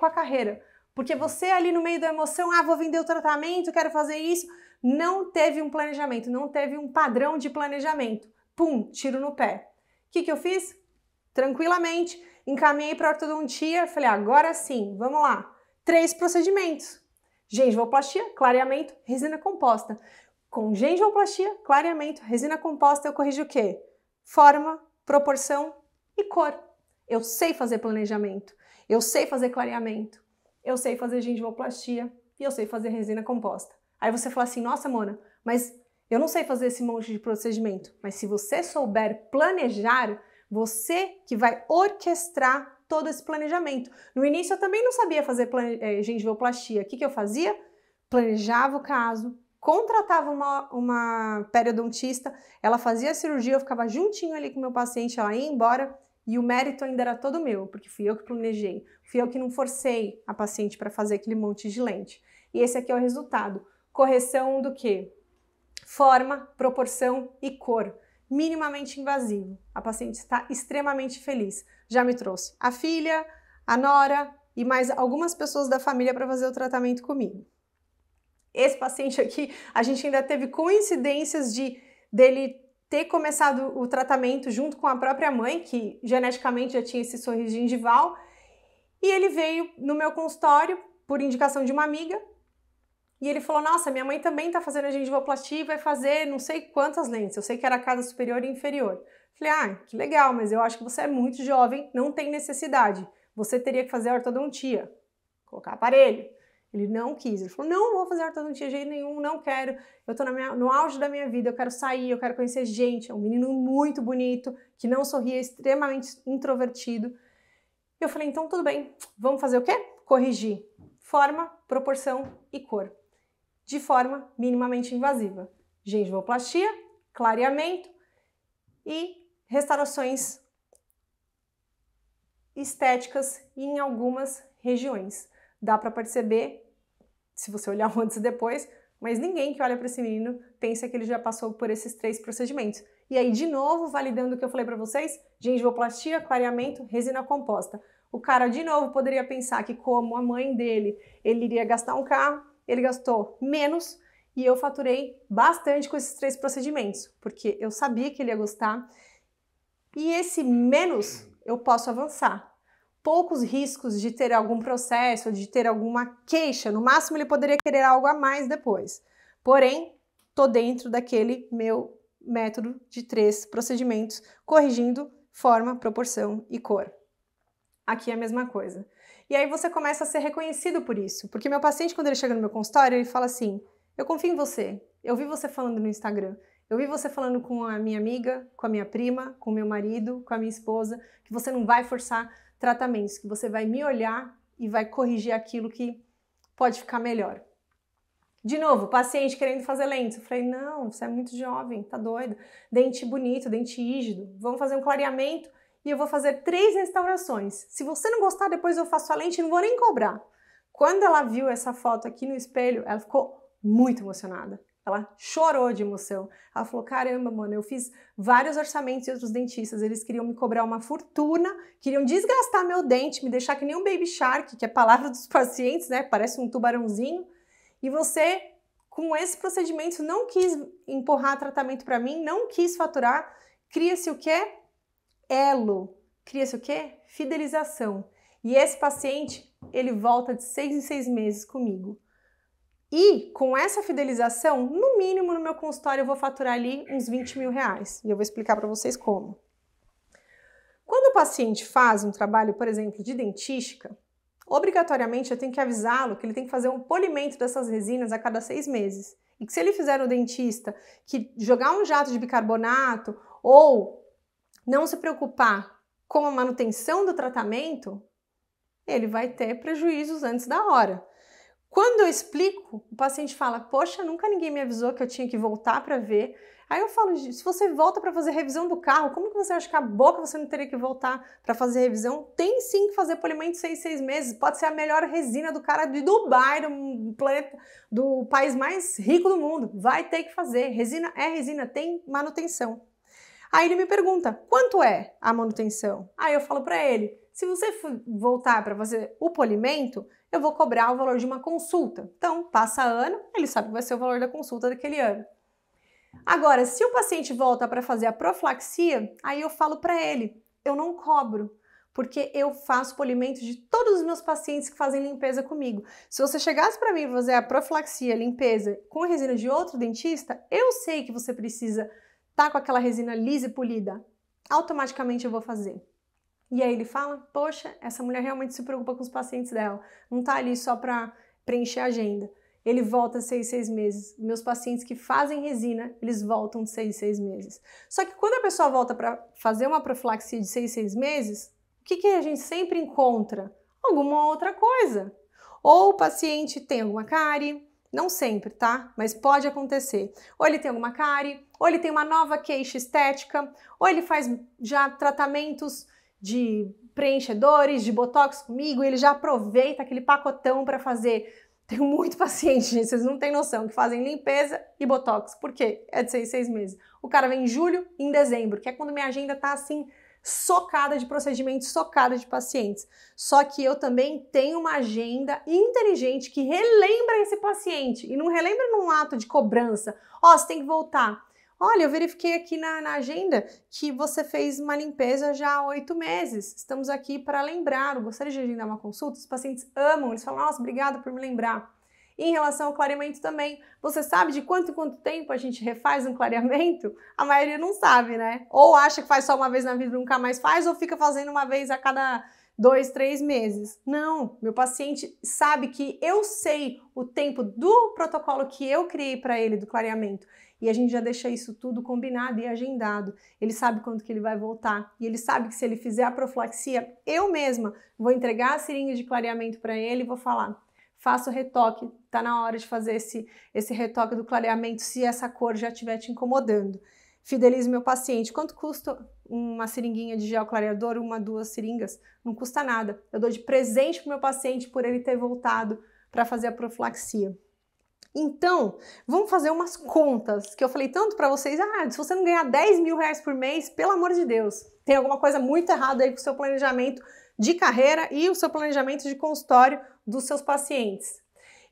a carreira. Porque você ali no meio da emoção, vou vender o tratamento, quero fazer isso, não teve um planejamento, não teve um padrão de planejamento. Pum, tiro no pé. O que eu fiz? Tranquilamente, encaminhei para a ortodontia, falei, agora sim, vamos lá. 3 procedimentos. Gengivoplastia, clareamento, resina composta. Com gengivoplastia, clareamento, resina composta, eu corrijo o quê? Forma, proporção e cor. Eu sei fazer planejamento, eu sei fazer clareamento, eu sei fazer gengivoplastia e eu sei fazer resina composta. Aí você fala assim, nossa, Mona, mas eu não sei fazer esse monte de procedimento. Mas se você souber planejar, você que vai orquestrar todo esse planejamento. No início eu também não sabia fazer gengivoplastia. O que eu fazia? Planejava o caso, contratava uma periodontista, ela fazia a cirurgia, eu ficava juntinho ali com o meu paciente, ela ia embora e o mérito ainda era todo meu, porque fui eu que planejei, fui eu que não forcei a paciente para fazer aquele monte de lente. E esse aqui é o resultado. Correção do quê? Forma, proporção e cor. Minimamente invasivo. A paciente está extremamente feliz. Já me trouxe a filha, a nora e mais algumas pessoas da família para fazer o tratamento comigo. Esse paciente aqui, a gente ainda teve coincidências dele ter começado o tratamento junto com a própria mãe, que geneticamente já tinha esse sorriso gengival, e ele veio no meu consultório por indicação de uma amiga, e ele falou, nossa, minha mãe também está fazendo a gengivoplastia e vai fazer não sei quantas lentes, eu sei que era casa superior e inferior. Falei, ah, que legal, mas eu acho que você é muito jovem, não tem necessidade, você teria que fazer ortodontia, colocar aparelho. Ele não quis, ele falou, não vou fazer ortodontia de jeito nenhum, não quero, eu tô no auge da minha vida, eu quero sair, eu quero conhecer gente, é um menino muito bonito, que não sorria, extremamente introvertido. Eu falei, então tudo bem, vamos fazer o quê? Corrigir forma, proporção e cor, de forma minimamente invasiva. Gengivoplastia, clareamento e restaurações estéticas em algumas regiões. Dá para perceber, se você olhar antes e depois, mas ninguém que olha para esse menino pensa que ele já passou por esses 3 procedimentos. E aí, de novo, validando o que eu falei para vocês, gengivoplastia, clareamento, resina composta. O cara, de novo, poderia pensar que como a mãe dele, ele iria gastar um carro, ele gastou menos e eu faturei bastante com esses 3 procedimentos, porque eu sabia que ele ia gostar e esse menos eu posso avançar. Poucos riscos de ter algum processo, de ter alguma queixa. No máximo, ele poderia querer algo a mais depois. Porém, tô dentro daquele meu método de 3 procedimentos, corrigindo forma, proporção e cor. Aqui é a mesma coisa. E aí você começa a ser reconhecido por isso. Porque meu paciente, quando ele chega no meu consultório, ele fala assim, eu confio em você, eu vi você falando no Instagram, eu vi você falando com a minha amiga, com a minha prima, com o meu marido, com a minha esposa, que você não vai forçar tratamentos, que você vai me olhar e vai corrigir aquilo que pode ficar melhor. De novo, paciente querendo fazer lentes. Eu falei, não, você é muito jovem, tá doido. Dente bonito, dente rígido. Vamos fazer um clareamento e eu vou fazer 3 restaurações. Se você não gostar, depois eu faço a lente e não vou nem cobrar. Quando ela viu essa foto aqui no espelho, ela ficou muito emocionada. Ela chorou de emoção. Ela falou, caramba, mano, eu fiz vários orçamentos de outros dentistas, eles queriam me cobrar uma fortuna, queriam desgastar meu dente, me deixar que nem um baby shark, que é a palavra dos pacientes, né? Parece um tubarãozinho. E você, com esse procedimento, não quis empurrar tratamento para mim, não quis faturar. Cria-se o quê? Elo. Cria-se o quê? Fidelização. E esse paciente, ele volta de 6 em 6 meses comigo. E com essa fidelização, no mínimo no meu consultório eu vou faturar ali uns 20 mil reais. E eu vou explicar para vocês como. Quando o paciente faz um trabalho, por exemplo, de dentística, obrigatoriamente eu tenho que avisá-lo que ele tem que fazer um polimento dessas resinas a cada 6 meses. E que se ele fizer no dentista que jogar um jato de bicarbonato ou não se preocupar com a manutenção do tratamento, ele vai ter prejuízos antes da hora. Quando eu explico, o paciente fala, poxa, nunca ninguém me avisou que eu tinha que voltar para ver. Aí eu falo, se você volta para fazer revisão do carro, como que você acha que acabou que você não teria que voltar para fazer revisão? Tem sim que fazer polimento 6 em 6 meses. Pode ser a melhor resina do cara de Dubai, do planeta, do país mais rico do mundo. Vai ter que fazer. Resina é resina, tem manutenção. Aí ele me pergunta, quanto é a manutenção? Aí eu falo para ele, se você voltar para fazer o polimento, eu vou cobrar o valor de uma consulta. Então, passa ano, ele sabe que vai ser o valor da consulta daquele ano. Agora, se o paciente volta para fazer a profilaxia, aí eu falo para ele, eu não cobro, porque eu faço polimento de todos os meus pacientes que fazem limpeza comigo. Se você chegasse para mim fazer a profilaxia, limpeza com resina de outro dentista, eu sei que você precisa estar com aquela resina lisa e polida. Automaticamente eu vou fazer. E aí ele fala, poxa, essa mulher realmente se preocupa com os pacientes dela, não tá ali só para preencher a agenda. Ele volta 6 meses. Meus pacientes que fazem resina, eles voltam de 6 meses. Só que quando a pessoa volta para fazer uma profilaxia de 6 meses, o que a gente sempre encontra? Alguma outra coisa. Ou o paciente tem alguma cárie, não sempre, tá? Mas pode acontecer. Ou ele tem alguma cárie, ou ele tem uma nova queixa estética, ou ele faz já tratamentos de preenchedores, de botox comigo, e ele já aproveita aquele pacotão para fazer. Tenho muito paciente, gente, vocês não têm noção, que fazem limpeza e botox. Por quê? É de 6 meses. O cara vem em julho e em dezembro, que é quando minha agenda tá assim, socada de procedimentos, socada de pacientes. Só que eu também tenho uma agenda inteligente que relembra esse paciente. E não relembra num ato de cobrança. Ó, você tem que voltar. Olha, eu verifiquei aqui na agenda que você fez uma limpeza já há 8 meses. Estamos aqui para lembrar. Eu gostaria de agendar uma consulta. Os pacientes amam, eles falam, nossa, obrigada por me lembrar. E em relação ao clareamento também, você sabe de quanto em quanto tempo a gente refaz um clareamento? A maioria não sabe, né? Ou acha que faz só uma vez na vida e nunca mais faz, ou fica fazendo uma vez a cada 2, 3 meses. Não, meu paciente sabe que eu sei o tempo do protocolo que eu criei para ele do clareamento. E a gente já deixa isso tudo combinado e agendado. Ele sabe quando que ele vai voltar. E ele sabe que se ele fizer a profilaxia, eu mesma vou entregar a seringa de clareamento para ele e vou falar, faça o retoque, tá na hora de fazer esse retoque do clareamento se essa cor já estiver te incomodando. Fidelize meu paciente. Quanto custa uma seringuinha de gel clareador, 1, 2 seringas? Não custa nada. Eu dou de presente pro meu paciente por ele ter voltado para fazer a profilaxia. Então, vamos fazer umas contas, que eu falei tanto para vocês, se você não ganhar 10 mil reais por mês, pelo amor de Deus, tem alguma coisa muito errada aí com o seu planejamento de carreira e o seu planejamento de consultório dos seus pacientes.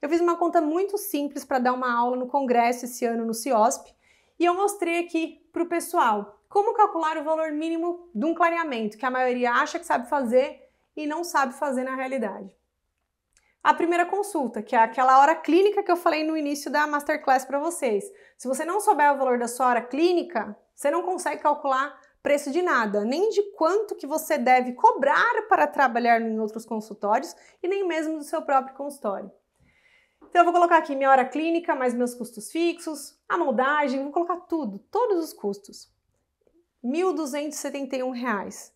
Eu fiz uma conta muito simples para dar uma aula no congresso esse ano no CIOSP e eu mostrei aqui para o pessoal como calcular o valor mínimo de um clareamento, que a maioria acha que sabe fazer e não sabe fazer na realidade. A primeira consulta, que é aquela hora clínica que eu falei no início da Masterclass para vocês. Se você não souber o valor da sua hora clínica, você não consegue calcular preço de nada, nem de quanto que você deve cobrar para trabalhar em outros consultórios e nem mesmo do seu próprio consultório. Então eu vou colocar aqui minha hora clínica, mais meus custos fixos, a moldagem, vou colocar tudo, todos os custos. R$ 1.271.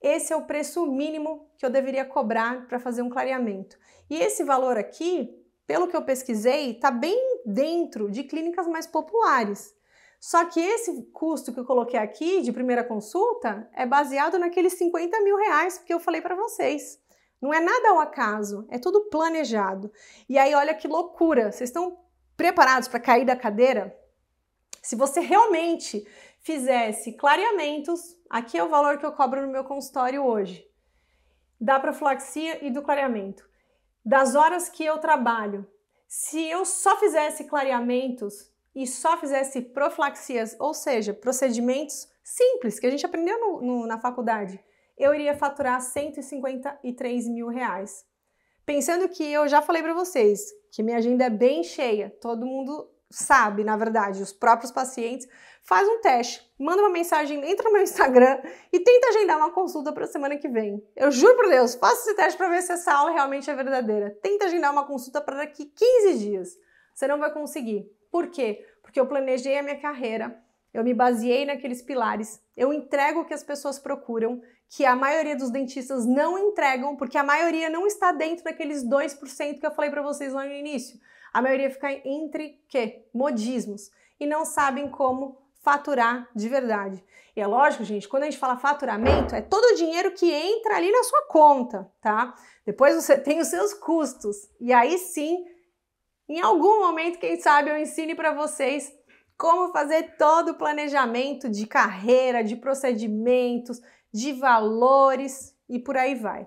Esse é o preço mínimo que eu deveria cobrar para fazer um clareamento. E esse valor aqui, pelo que eu pesquisei, está bem dentro de clínicas mais populares. Só que esse custo que eu coloquei aqui de primeira consulta é baseado naqueles 50 mil reais que eu falei para vocês. Não é nada ao acaso, é tudo planejado. E aí olha que loucura, vocês estão preparados para cair da cadeira? Se você realmente fizesse clareamentos, aqui é o valor que eu cobro no meu consultório hoje, da profilaxia e do clareamento, das horas que eu trabalho. Se eu só fizesse clareamentos e só fizesse profilaxias, ou seja, procedimentos simples que a gente aprendeu na faculdade, eu iria faturar 153 mil reais. Pensando que eu já falei para vocês que minha agenda é bem cheia, todo mundo sabe, na verdade, os próprios pacientes, faz um teste, manda uma mensagem, entra no meu Instagram e tenta agendar uma consulta para a semana que vem. Eu juro por Deus, faça esse teste para ver se essa aula realmente é verdadeira. Tenta agendar uma consulta para daqui 15 dias. Você não vai conseguir. Por quê? Porque eu planejei a minha carreira, eu me baseei naqueles pilares, eu entrego o que as pessoas procuram, que a maioria dos dentistas não entregam, porque a maioria não está dentro daqueles 2% que eu falei para vocês lá no início. A maioria fica entre modismos e não sabem como faturar de verdade. E é lógico, gente, quando a gente fala faturamento, é todo o dinheiro que entra ali na sua conta, tá? Depois você tem os seus custos. E aí sim, em algum momento, quem sabe, eu ensine para vocês como fazer todo o planejamento de carreira, de procedimentos, de valores e por aí vai.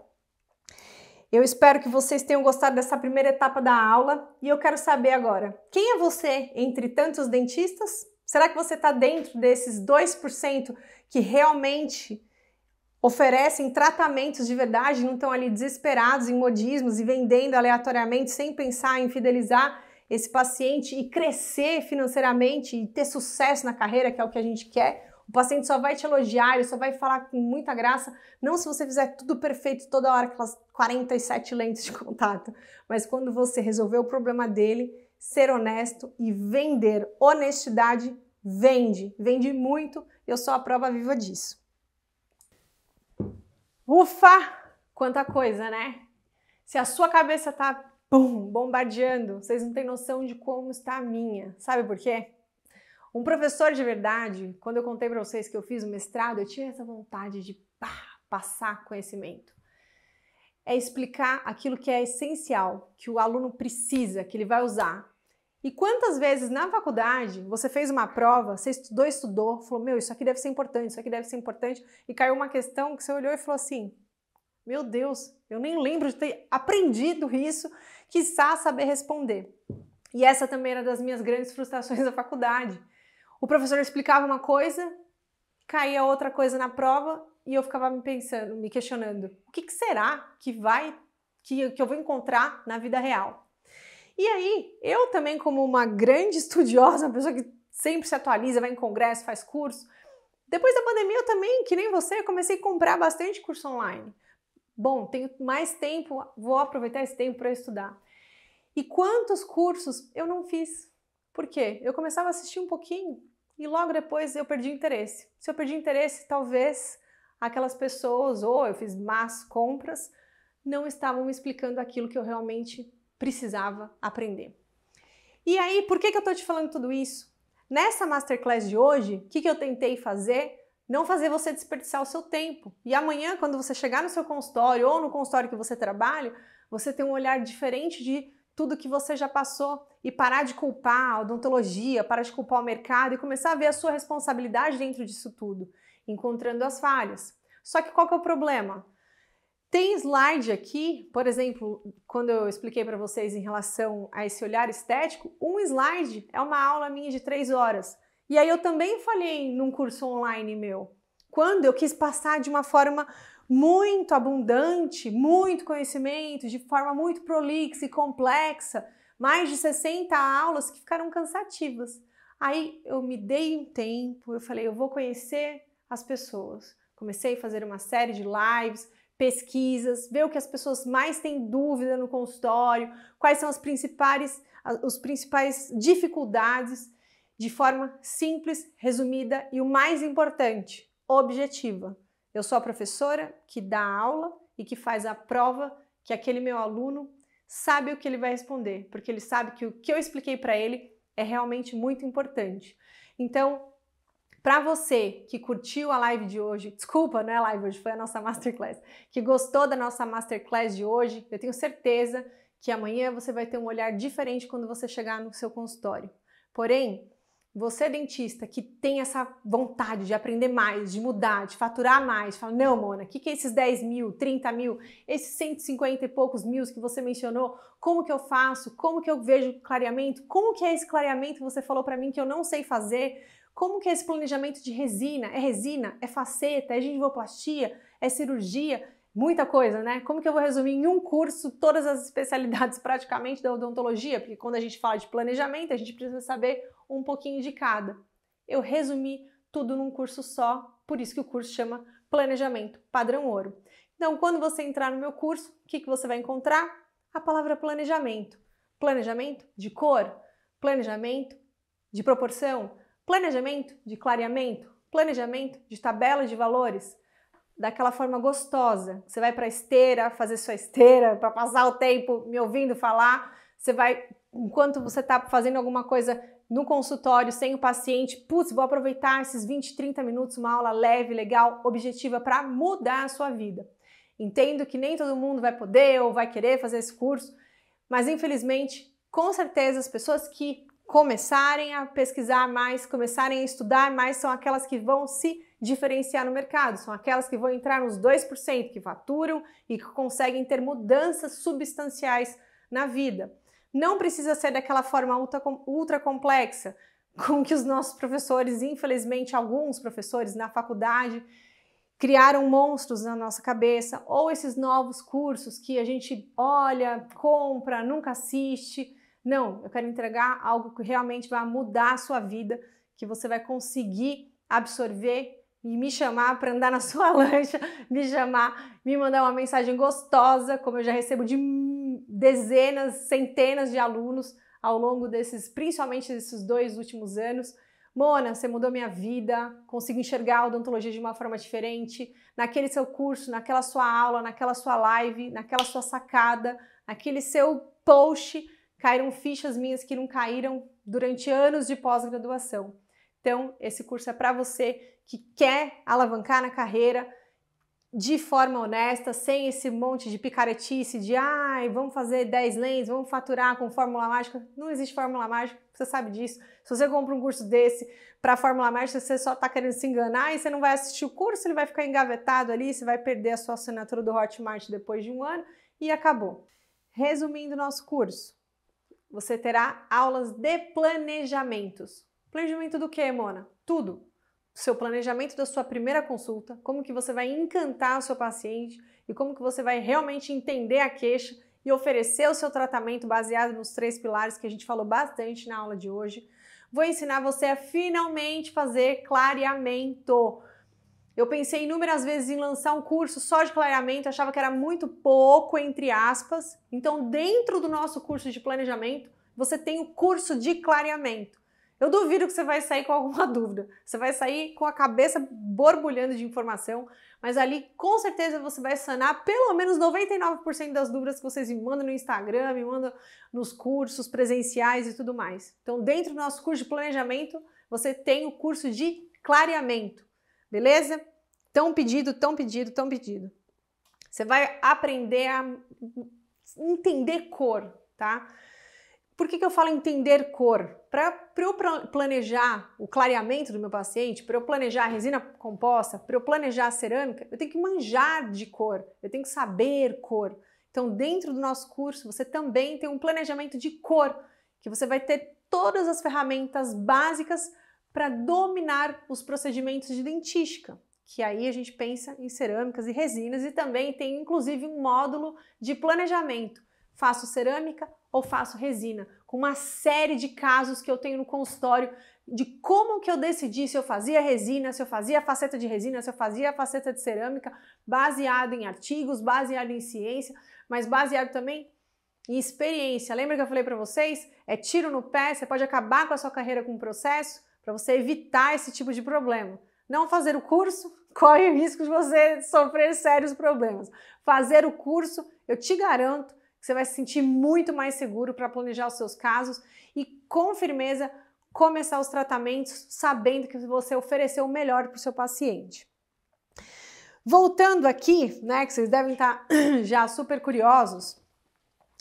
Eu espero que vocês tenham gostado dessa primeira etapa da aula e eu quero saber agora, quem é você entre tantos dentistas? Será que você está dentro desses 2% que realmente oferecem tratamentos de verdade, não estão ali desesperados em modismos e vendendo aleatoriamente sem pensar em fidelizar esse paciente e crescer financeiramente e ter sucesso na carreira, que é o que a gente quer? O paciente só vai te elogiar, ele só vai falar com muita graça, não se você fizer tudo perfeito toda hora, aquelas 47 lentes de contato, mas quando você resolver o problema dele, ser honesto e vender. Honestidade vende muito, eu sou a prova viva disso. Ufa! Quanta coisa, né? Se a sua cabeça tá bombardeando, vocês não têm noção de como está a minha. Sabe por quê? Um professor de verdade, quando eu contei para vocês que eu fiz o mestrado, eu tinha essa vontade de passar conhecimento. É explicar aquilo que é essencial, que o aluno precisa, que ele vai usar. E quantas vezes na faculdade você fez uma prova, você estudou, falou, meu, isso aqui deve ser importante, isso aqui deve ser importante, e caiu uma questão que você olhou e falou assim, meu Deus, eu nem lembro de ter aprendido isso, quiçá saber responder. E essa também era das minhas grandes frustrações da faculdade. O professor explicava uma coisa, caía outra coisa na prova e eu ficava me questionando, o que será que eu vou encontrar na vida real? E aí, eu também como uma grande estudiosa, uma pessoa que sempre se atualiza, vai em congresso, faz curso, depois da pandemia eu também, que nem você, comecei a comprar bastante curso online. Bom, tenho mais tempo, vou aproveitar esse tempo para estudar. E quantos cursos eu não fiz? Por quê? Eu começava a assistir um pouquinho e logo depois eu perdi interesse. Se eu perdi interesse, talvez aquelas pessoas, ou eu fiz más compras, não estavam me explicando aquilo que eu realmente precisava aprender. E aí, por que eu tô te falando tudo isso? Nessa Masterclass de hoje, o que eu tentei fazer? Não fazer você desperdiçar o seu tempo. E amanhã, quando você chegar no seu consultório ou no consultório que você trabalha, você tem um olhar diferente de tudo que você já passou e parar de culpar a odontologia, parar de culpar o mercado e começar a ver a sua responsabilidade dentro disso tudo, encontrando as falhas. Só que qual que é o problema? Tem slide aqui, por exemplo, quando eu expliquei para vocês em relação a esse olhar estético, um slide é uma aula minha de 3 horas. E aí eu também falei num curso online meu, quando eu quis passar de uma forma muito abundante, muito conhecimento, de forma muito prolixa e complexa, mais de 60 aulas que ficaram cansativas. Aí eu me dei um tempo, eu falei, eu vou conhecer as pessoas. Comecei a fazer uma série de lives, pesquisas, ver o que as pessoas mais têm dúvida no consultório, quais são as principais dificuldades, de forma simples, resumida e o mais importante, objetiva. Eu sou a professora que dá aula e que faz a prova que aquele meu aluno sabe o que ele vai responder, porque ele sabe que o que eu expliquei para ele é realmente muito importante. Então, para você que curtiu a live de hoje, desculpa, não é a live hoje, foi a nossa Masterclass, que gostou da nossa Masterclass de hoje, eu tenho certeza que amanhã você vai ter um olhar diferente quando você chegar no seu consultório. Porém, você dentista que tem essa vontade de aprender mais, de mudar, de faturar mais, fala, não, Mona, o que é esses 10 mil, 30 mil, esses 150 e poucos mil que você mencionou, como que eu faço, como que eu vejo clareamento, como que é esse clareamento que você falou para mim que eu não sei fazer, como que é esse planejamento de resina, é faceta, é gengivoplastia, é cirurgia, muita coisa, né? Como que eu vou resumir em um curso todas as especialidades praticamente da odontologia? Porque quando a gente fala de planejamento, a gente precisa saber um pouquinho de cada. Eu resumi tudo num curso só, por isso que o curso chama Planejamento Padrão Ouro. Então, quando você entrar no meu curso, o que você vai encontrar? A palavra planejamento. Planejamento de cor, planejamento de proporção, planejamento de clareamento, planejamento de tabela de valores, daquela forma gostosa. Você vai para a esteira, fazer sua esteira, para passar o tempo me ouvindo falar, você vai, enquanto você está fazendo alguma coisa no consultório, sem o paciente, putz, vou aproveitar esses 20, 30 minutos, uma aula leve, legal, objetiva para mudar a sua vida. Entendo que nem todo mundo vai poder ou vai querer fazer esse curso, mas infelizmente, com certeza, as pessoas que começarem a pesquisar mais, começarem a estudar mais, são aquelas que vão se diferenciar no mercado, são aquelas que vão entrar nos 2%, que faturam e que conseguem ter mudanças substanciais na vida. Não precisa ser daquela forma ultra complexa, com que os nossos professores, infelizmente alguns professores na faculdade, criaram monstros na nossa cabeça, ou esses novos cursos que a gente olha, compra, nunca assiste. Não, eu quero entregar algo que realmente vai mudar a sua vida, que você vai conseguir absorver e me chamar para andar na sua lancha, me chamar, me mandar uma mensagem gostosa, como eu já recebo de dezenas, centenas de alunos ao longo principalmente desses 2 últimos anos. Mona, você mudou minha vida, consigo enxergar a odontologia de uma forma diferente, naquele seu curso, naquela sua aula, naquela sua live, naquela sua sacada, naquele seu post, caíram fichas minhas que não caíram durante anos de pós-graduação. Então, esse curso é para você que quer alavancar na carreira de forma honesta, sem esse monte de picaretice de vamos fazer 10 lentes, vamos faturar com fórmula mágica. Não existe fórmula mágica, você sabe disso. Se você compra um curso desse para fórmula mágica, você só está querendo se enganar e você não vai assistir o curso, ele vai ficar engavetado ali, você vai perder a sua assinatura do Hotmart depois de 1 ano e acabou. Resumindo nosso curso, você terá aulas de planejamentos. Planejamento do quê, Mona? Tudo. Seu planejamento da sua primeira consulta, como que você vai encantar o seu paciente e como que você vai realmente entender a queixa e oferecer o seu tratamento baseado nos 3 pilares que a gente falou bastante na aula de hoje. Vou ensinar você a finalmente fazer clareamento. Eu pensei inúmeras vezes em lançar um curso só de clareamento, achava que era muito pouco, entre aspas. Então, dentro do nosso curso de planejamento, você tem o curso de clareamento. Eu duvido que você vai sair com alguma dúvida. Você vai sair com a cabeça borbulhando de informação, mas ali com certeza você vai sanar pelo menos 99% das dúvidas que vocês me mandam no Instagram, me mandam nos cursos presenciais e tudo mais. Então, dentro do nosso curso de planejamento, você tem o curso de clareamento, beleza? Tão pedido, tão pedido, tão pedido. Você vai aprender a entender cor, tá? Por que eu falo entender cor? Para eu planejar o clareamento do meu paciente, para eu planejar a resina composta, para eu planejar a cerâmica, eu tenho que manjar de cor, eu tenho que saber cor. Então, dentro do nosso curso, você também tem um planejamento de cor, que você vai ter todas as ferramentas básicas para dominar os procedimentos de dentística, que aí a gente pensa em cerâmicas e resinas e também tem inclusive um módulo de planejamento. Faço cerâmica ou faço resina, com uma série de casos que eu tenho no consultório de como que eu decidi se eu fazia resina, se eu fazia faceta de resina, se eu fazia faceta de cerâmica, baseado em artigos, baseado em ciência, mas baseado também em experiência. Lembra que eu falei para vocês? É tiro no pé, você pode acabar com a sua carreira com o processo para você evitar esse tipo de problema. Não fazer o curso corre o risco de você sofrer sérios problemas. Fazer o curso, eu te garanto, você vai se sentir muito mais seguro para planejar os seus casos e com firmeza começar os tratamentos sabendo que você ofereceu o melhor para o seu paciente. Voltando aqui, né, que vocês devem estar já super curiosos,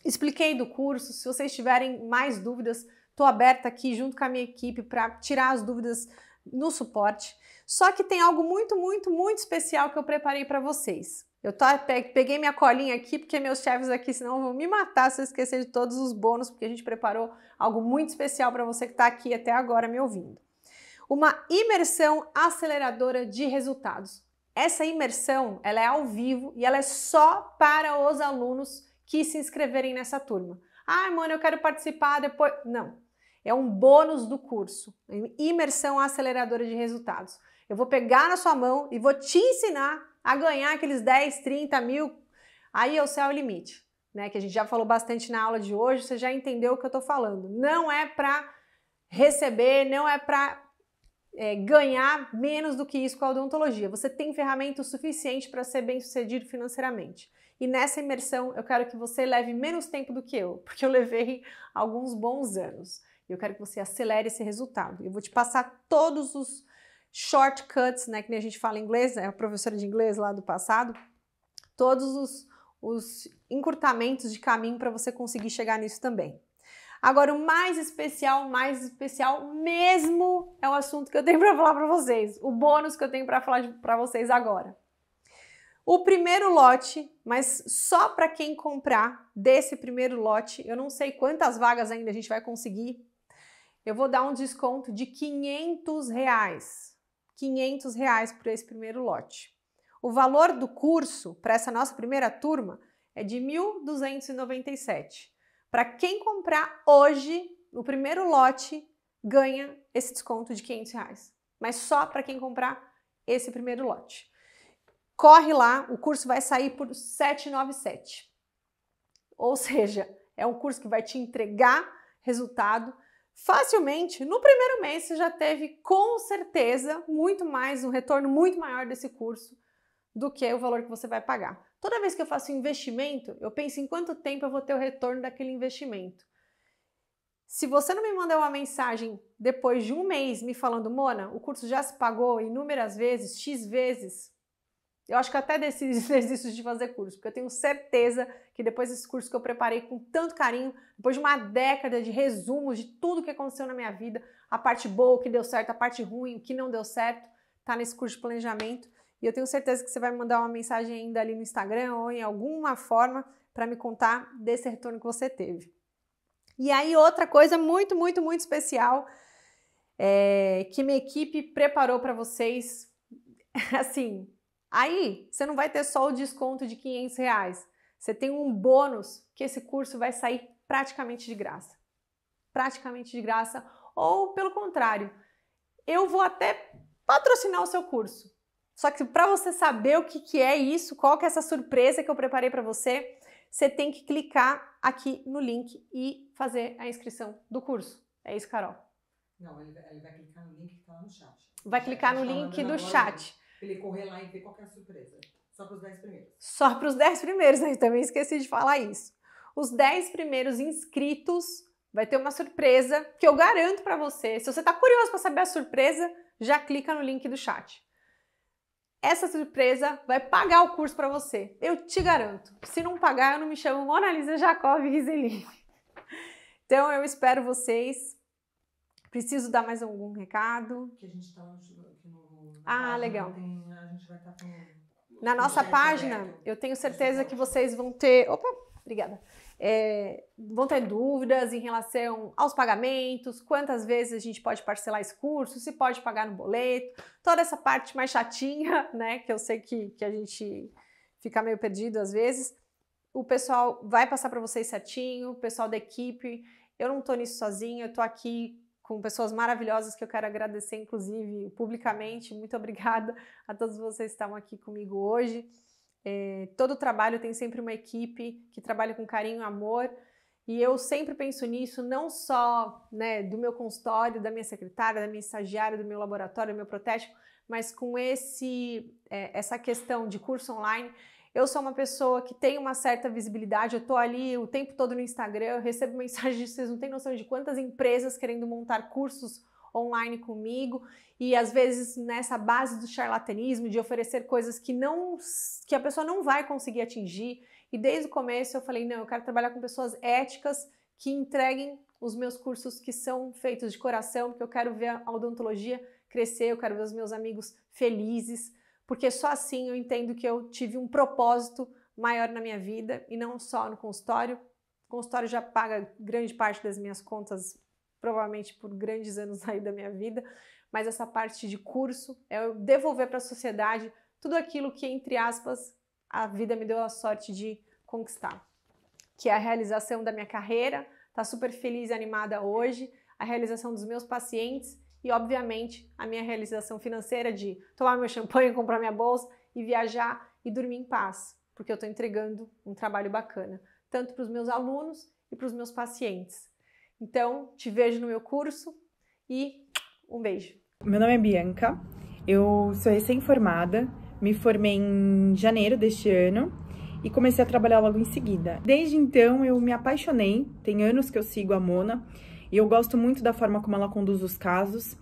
expliquei do curso. Se vocês tiverem mais dúvidas, estou aberta aqui junto com a minha equipe para tirar as dúvidas no suporte. Só que tem algo muito, muito, muito especial que eu preparei para vocês. Eu peguei minha colinha aqui, porque meus chefes aqui, senão vão me matar se eu esquecer de todos os bônus, porque a gente preparou algo muito especial para você que está aqui até agora me ouvindo. Uma imersão aceleradora de resultados. Essa imersão, ela é ao vivo e ela é só para os alunos que se inscreverem nessa turma. Mano, eu quero participar depois... Não, é um bônus do curso. Imersão aceleradora de resultados. Eu vou pegar na sua mão e vou te ensinar a ganhar aqueles 10, 30 mil, aí é o céu é o limite, né? Que a gente já falou bastante na aula de hoje, você já entendeu o que eu tô falando. Não é para receber, não é para ganhar menos do que isso com a odontologia. Você tem ferramenta o suficiente para ser bem sucedido financeiramente. E nessa imersão eu quero que você leve menos tempo do que eu, porque eu levei alguns bons anos. Eu quero que você acelere esse resultado. Eu vou te passar todos os shortcuts, né, que nem a gente fala em inglês, é a professora de inglês lá do passado, todos os encurtamentos de caminho para você conseguir chegar nisso também. Agora, o mais especial mesmo é o assunto que eu tenho para falar para vocês, o bônus que eu tenho para falar para vocês agora. O primeiro lote, mas só para quem comprar desse primeiro lote, eu não sei quantas vagas ainda a gente vai conseguir, eu vou dar um desconto de R$500. R$500 por esse primeiro lote. O valor do curso para essa nossa primeira turma é de R$1.297. Para quem comprar hoje, o primeiro lote ganha esse desconto de R$500. mas só para quem comprar esse primeiro lote. Corre lá, o curso vai sair por R$ 797. Ou seja, é um curso que vai te entregar resultado facilmente. No primeiro mês você já teve com certeza muito mais, um retorno muito maior desse curso do que o valor que você vai pagar. Toda vez que eu faço investimento, eu penso em quanto tempo eu vou ter o retorno daquele investimento. Se você não me mandar uma mensagem depois de um mês me falando, Mona, o curso já se pagou inúmeras vezes, X vezes, eu acho que até desisto de fazer curso, porque eu tenho certeza que depois desse curso que eu preparei com tanto carinho, depois de uma década de resumos de tudo que aconteceu na minha vida, a parte boa, o que deu certo, a parte ruim, o que não deu certo, tá nesse curso de planejamento. E eu tenho certeza que você vai me mandar uma mensagem ainda ali no Instagram ou em alguma forma para me contar desse retorno que você teve. E aí outra coisa muito, muito, muito especial que minha equipe preparou para vocês, assim, aí você não vai ter só o desconto de R$500, você tem um bônus que esse curso vai sair praticamente de graça. Praticamente de graça, ou pelo contrário, eu vou até patrocinar o seu curso. Só que para você saber o que é isso, qual que é essa surpresa que eu preparei para você, você tem que clicar aqui no link e fazer a inscrição do curso. É isso, Carol? Não, ele vai clicar no link que está lá no chat. Vai clicar no link do chat. Ele correr lá e ver qual que é a surpresa. Só para os 10 primeiros. Só para os 10 primeiros, né? Também esqueci de falar isso. Os 10 primeiros inscritos vai ter uma surpresa que eu garanto para você. Se você está curioso para saber a surpresa, já clica no link do chat. Essa surpresa vai pagar o curso para você. Eu te garanto. Se não pagar, eu não me chamo Monalisa Jacob Ghiselini. Então, eu espero vocês. Preciso dar mais algum recado? Que a gente está no legal. A gente vai estar com... Na nossa página, eu tenho certeza que vocês vão ter... Opa, obrigada. Vão ter dúvidas em relação aos pagamentos, quantas vezes a gente pode parcelar esse curso, se pode pagar no boleto, toda essa parte mais chatinha, né, que eu sei que a gente fica meio perdido às vezes. O pessoal vai passar para vocês certinho, o pessoal da equipe. Eu não tô nisso sozinha, eu tô aqui com pessoas maravilhosas que eu quero agradecer, inclusive, publicamente. Muito obrigada a todos vocês que estão aqui comigo hoje. Todo trabalho tem sempre uma equipe que trabalha com carinho e amor, e eu sempre penso nisso, não só, né, do meu consultório, da minha secretária, da minha estagiária, do meu laboratório, do meu protético, mas com essa questão de curso online. Eu sou uma pessoa que tem uma certa visibilidade, eu tô ali o tempo todo no Instagram, eu recebo mensagens, vocês não têm noção de quantas empresas querendo montar cursos online comigo, e às vezes nessa base do charlatanismo, de oferecer coisas que a pessoa não vai conseguir atingir. E desde o começo eu falei, não, eu quero trabalhar com pessoas éticas que entreguem os meus cursos que são feitos de coração, porque eu quero ver a odontologia crescer, eu quero ver os meus amigos felizes, porque só assim eu entendo que eu tive um propósito maior na minha vida, e não só no consultório. O consultório já paga grande parte das minhas contas, provavelmente por grandes anos aí da minha vida, mas essa parte de curso é eu devolver para a sociedade tudo aquilo que, entre aspas, a vida me deu a sorte de conquistar, que é a realização da minha carreira, tá super feliz e animada hoje, a realização dos meus pacientes e, obviamente, a minha realização financeira de tomar meu champanhe, comprar minha bolsa e viajar e dormir em paz, porque eu estou entregando um trabalho bacana, tanto para os meus alunos e para os meus pacientes. Então, te vejo no meu curso e um beijo. Meu nome é Bianca, eu sou recém-formada, me formei em janeiro deste ano e comecei a trabalhar logo em seguida. Desde então, eu me apaixonei, tem anos que eu sigo a Mona e eu gosto muito da forma como ela conduz os casos,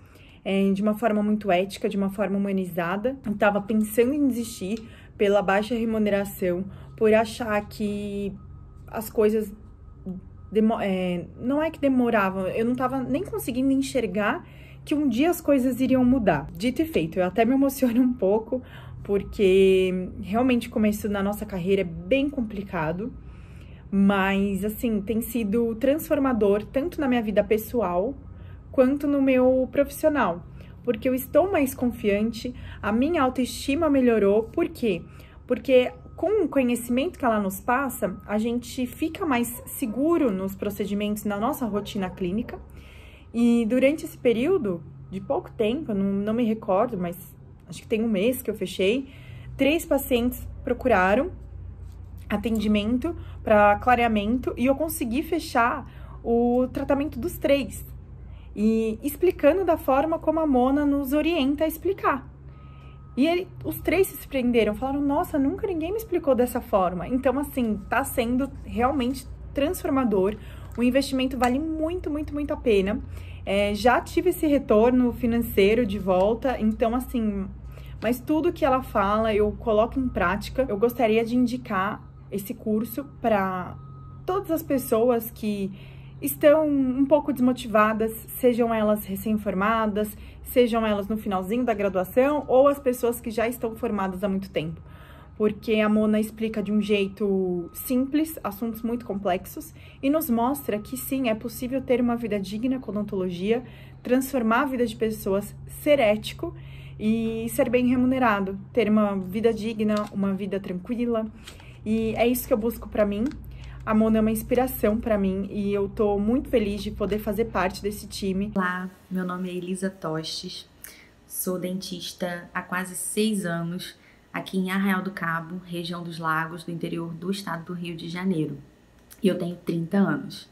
de uma forma muito ética, de uma forma humanizada. Eu estava pensando em desistir pela baixa remuneração, por achar que as coisas... não é que demoravam, eu não tava nem conseguindo enxergar que um dia as coisas iriam mudar. Dito e feito, eu até me emociono um pouco, porque realmente o começo da nossa carreira é bem complicado, mas assim, tem sido transformador tanto na minha vida pessoal quanto no meu profissional, porque eu estou mais confiante, a minha autoestima melhorou. Por quê? Porque com o conhecimento que ela nos passa, a gente fica mais seguro nos procedimentos, na nossa rotina clínica. E durante esse período, de pouco tempo, não me recordo, mas acho que tem um mês que eu fechei, 3 pacientes procuraram atendimento para clareamento e eu consegui fechar o tratamento dos 3. E explicando da forma como a Mona nos orienta a explicar. E os 3 se surpreenderam, falaram, nossa, nunca ninguém me explicou dessa forma. Então, assim, tá sendo realmente transformador. O investimento vale muito, muito, muito a pena. Já tive esse retorno financeiro de volta, então, assim, mas tudo que ela fala eu coloco em prática. Eu gostaria de indicar esse curso para todas as pessoas que estão um pouco desmotivadas, sejam elas recém-formadas, sejam elas no finalzinho da graduação ou as pessoas que já estão formadas há muito tempo. Porque a Mona explica de um jeito simples, assuntos muito complexos, e nos mostra que sim, é possível ter uma vida digna com odontologia, transformar a vida de pessoas, ser ético e ser bem remunerado, ter uma vida digna, uma vida tranquila, e é isso que eu busco para mim. A Mona é uma inspiração para mim e eu tô muito feliz de poder fazer parte desse time. Olá, meu nome é Elisa Tostes, sou dentista há quase 6 anos aqui em Arraial do Cabo, região dos Lagos, do interior do estado do Rio de Janeiro. E eu tenho 30 anos.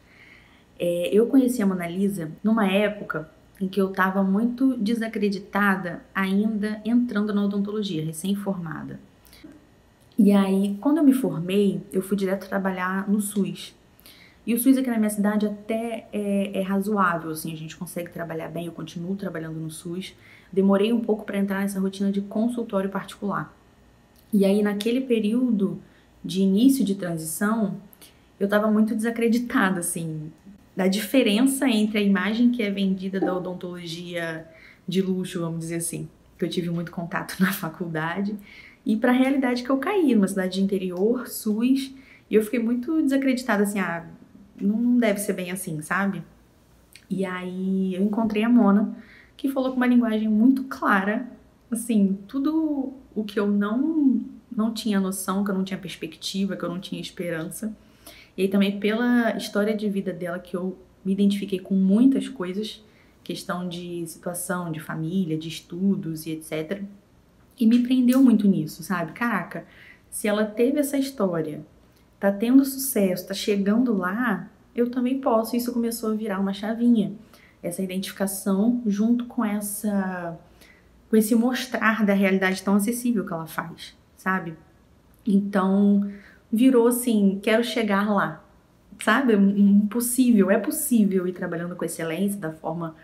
Eu conheci a Monalisa numa época em que eu estava muito desacreditada, ainda entrando na odontologia, recém-formada. E aí, quando eu me formei, eu fui direto trabalhar no SUS. E o SUS aqui na minha cidade até é razoável, assim, a gente consegue trabalhar bem, eu continuo trabalhando no SUS. Demorei um pouco para entrar nessa rotina de consultório particular. E aí, naquele período de início de transição, eu estava muito desacreditada, assim, da diferença entre a imagem que é vendida da odontologia de luxo, vamos dizer assim, que eu tive muito contato na faculdade, e para a realidade que eu caí, numa cidade de interior, SUS, e eu fiquei muito desacreditada, assim, não deve ser bem assim, sabe? E aí eu encontrei a Mona, que falou com uma linguagem muito clara, assim, tudo o que eu não tinha noção, que eu não tinha perspectiva, que eu não tinha esperança. E aí também pela história de vida dela, que eu me identifiquei com muitas coisas, questão de situação, de família, de estudos e etc. E me prendeu muito nisso, sabe? Caraca, se ela teve essa história, tá tendo sucesso, tá chegando lá, eu também posso. Isso começou a virar uma chavinha. Essa identificação junto com esse mostrar da realidade tão acessível que ela faz, sabe? Então, virou assim, quero chegar lá, sabe? É possível ir trabalhando com excelência, da forma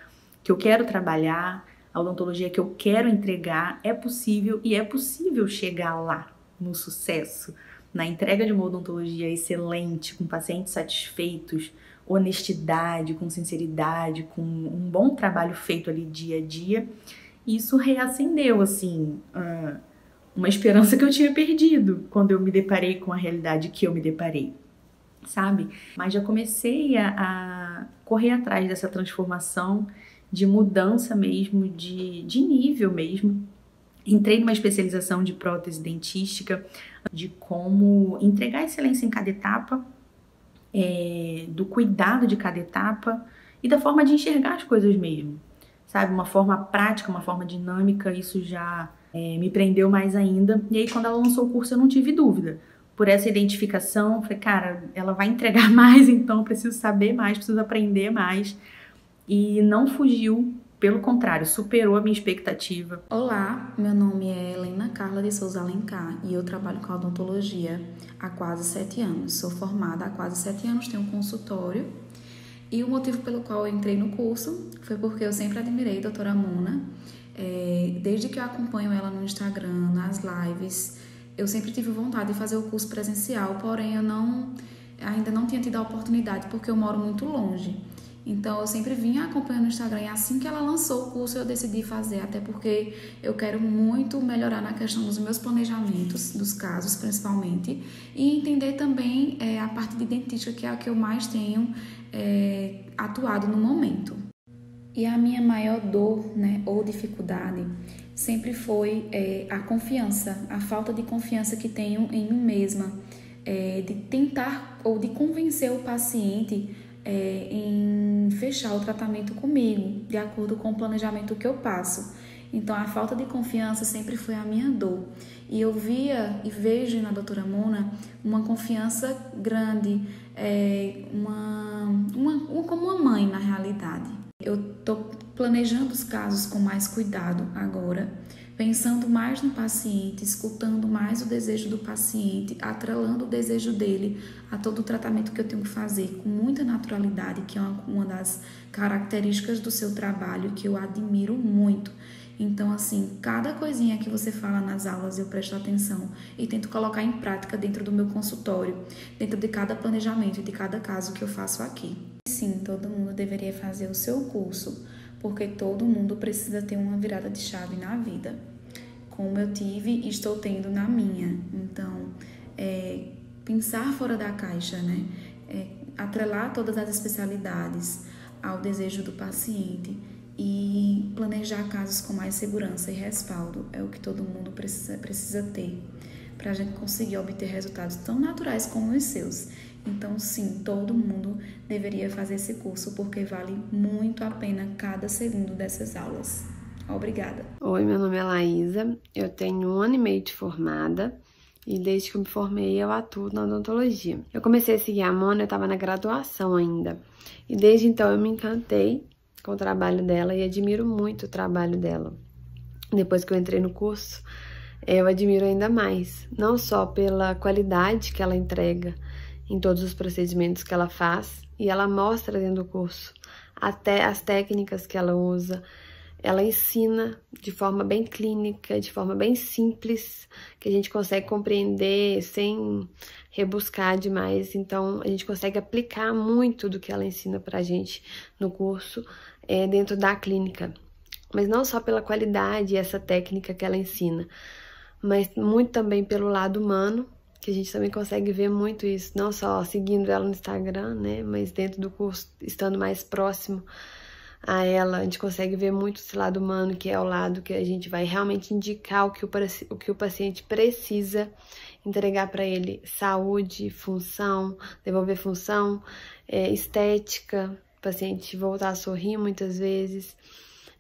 que eu quero trabalhar, a odontologia que eu quero entregar, é possível e é possível chegar lá, no sucesso, na entrega de uma odontologia excelente, com pacientes satisfeitos, honestidade, com sinceridade, com um bom trabalho feito ali dia a dia. Isso reacendeu, assim, uma esperança que eu tinha perdido quando eu me deparei com a realidade que eu me deparei, sabe? Mas já comecei a correr atrás dessa transformação, de mudança mesmo, de nível mesmo. Entrei numa especialização de prótese dentística, de como entregar excelência em cada etapa, do cuidado de cada etapa e da forma de enxergar as coisas mesmo, sabe? Uma forma prática, uma forma dinâmica, isso já me prendeu mais ainda. E aí, quando ela lançou o curso, eu não tive dúvida. Por essa identificação, falei, cara, ela vai entregar mais, então eu preciso saber mais, preciso aprender mais. E não fugiu, pelo contrário, superou a minha expectativa. Olá, meu nome é Helena Carla de Souza Alencar e eu trabalho com odontologia há quase 7 anos. Sou formada há quase 7 anos, tenho um consultório. E o motivo pelo qual eu entrei no curso foi porque eu sempre admirei a doutora Mona. Desde que eu acompanho ela no Instagram, nas lives, eu sempre tive vontade de fazer o curso presencial, porém eu ainda não tinha tido a oportunidade porque eu moro muito longe. Então, eu sempre vinha acompanhando no Instagram e assim que ela lançou o curso, eu decidi fazer, até porque eu quero muito melhorar na questão dos meus planejamentos, dos casos principalmente, e entender também a parte de dentística, que é a que eu mais tenho atuado no momento. E a minha maior dor, né, ou dificuldade sempre foi a confiança, a falta de confiança que tenho em mim mesma, de tentar ou de convencer o paciente em fechar o tratamento comigo, de acordo com o planejamento que eu passo. Então, a falta de confiança sempre foi a minha dor. E eu via e vejo na doutora Mona uma confiança grande, como uma mãe na realidade. Eu estou planejando os casos com mais cuidado agora, pensando mais no paciente, escutando mais o desejo do paciente, atrelando o desejo dele a todo o tratamento que eu tenho que fazer com muita naturalidade, que é uma das características do seu trabalho que eu admiro muito. Então, assim, cada coisinha que você fala nas aulas eu presto atenção e tento colocar em prática dentro do meu consultório, dentro de cada planejamento e de cada caso que eu faço aqui. Sim, todo mundo deveria fazer o seu curso, porque todo mundo precisa ter uma virada de chave na vida, como eu tive e estou tendo na minha. Então, pensar fora da caixa, né? Atrelar todas as especialidades ao desejo do paciente e planejar casos com mais segurança e respaldo é o que todo mundo precisa ter para a gente conseguir obter resultados tão naturais como os seus. Então, sim, todo mundo deveria fazer esse curso, porque vale muito a pena cada segundo dessas aulas. Obrigada. Oi, meu nome é Laísa, eu tenho 1 ano e meio de formada e desde que eu me formei eu atuo na odontologia. Eu comecei a seguir a Mona, eu estava na graduação ainda e desde então eu me encantei com o trabalho dela e admiro muito o trabalho dela. Depois que eu entrei no curso, eu admiro ainda mais, não só pela qualidade que ela entrega em todos os procedimentos que ela faz, e ela mostra dentro do curso até as técnicas que ela usa, ela ensina de forma bem clínica, de forma bem simples, que a gente consegue compreender sem rebuscar demais, então a gente consegue aplicar muito do que ela ensina pra gente no curso dentro da clínica, mas não só pela qualidade e essa técnica que ela ensina, mas muito também pelo lado humano, que a gente também consegue ver muito isso, não só seguindo ela no Instagram, né, mas dentro do curso, estando mais próximo a ela, a gente consegue ver muito esse lado humano, que é o lado que a gente vai realmente indicar o que o paciente precisa entregar para ele: saúde, função, devolver função, estética, o paciente voltar a sorrir muitas vezes.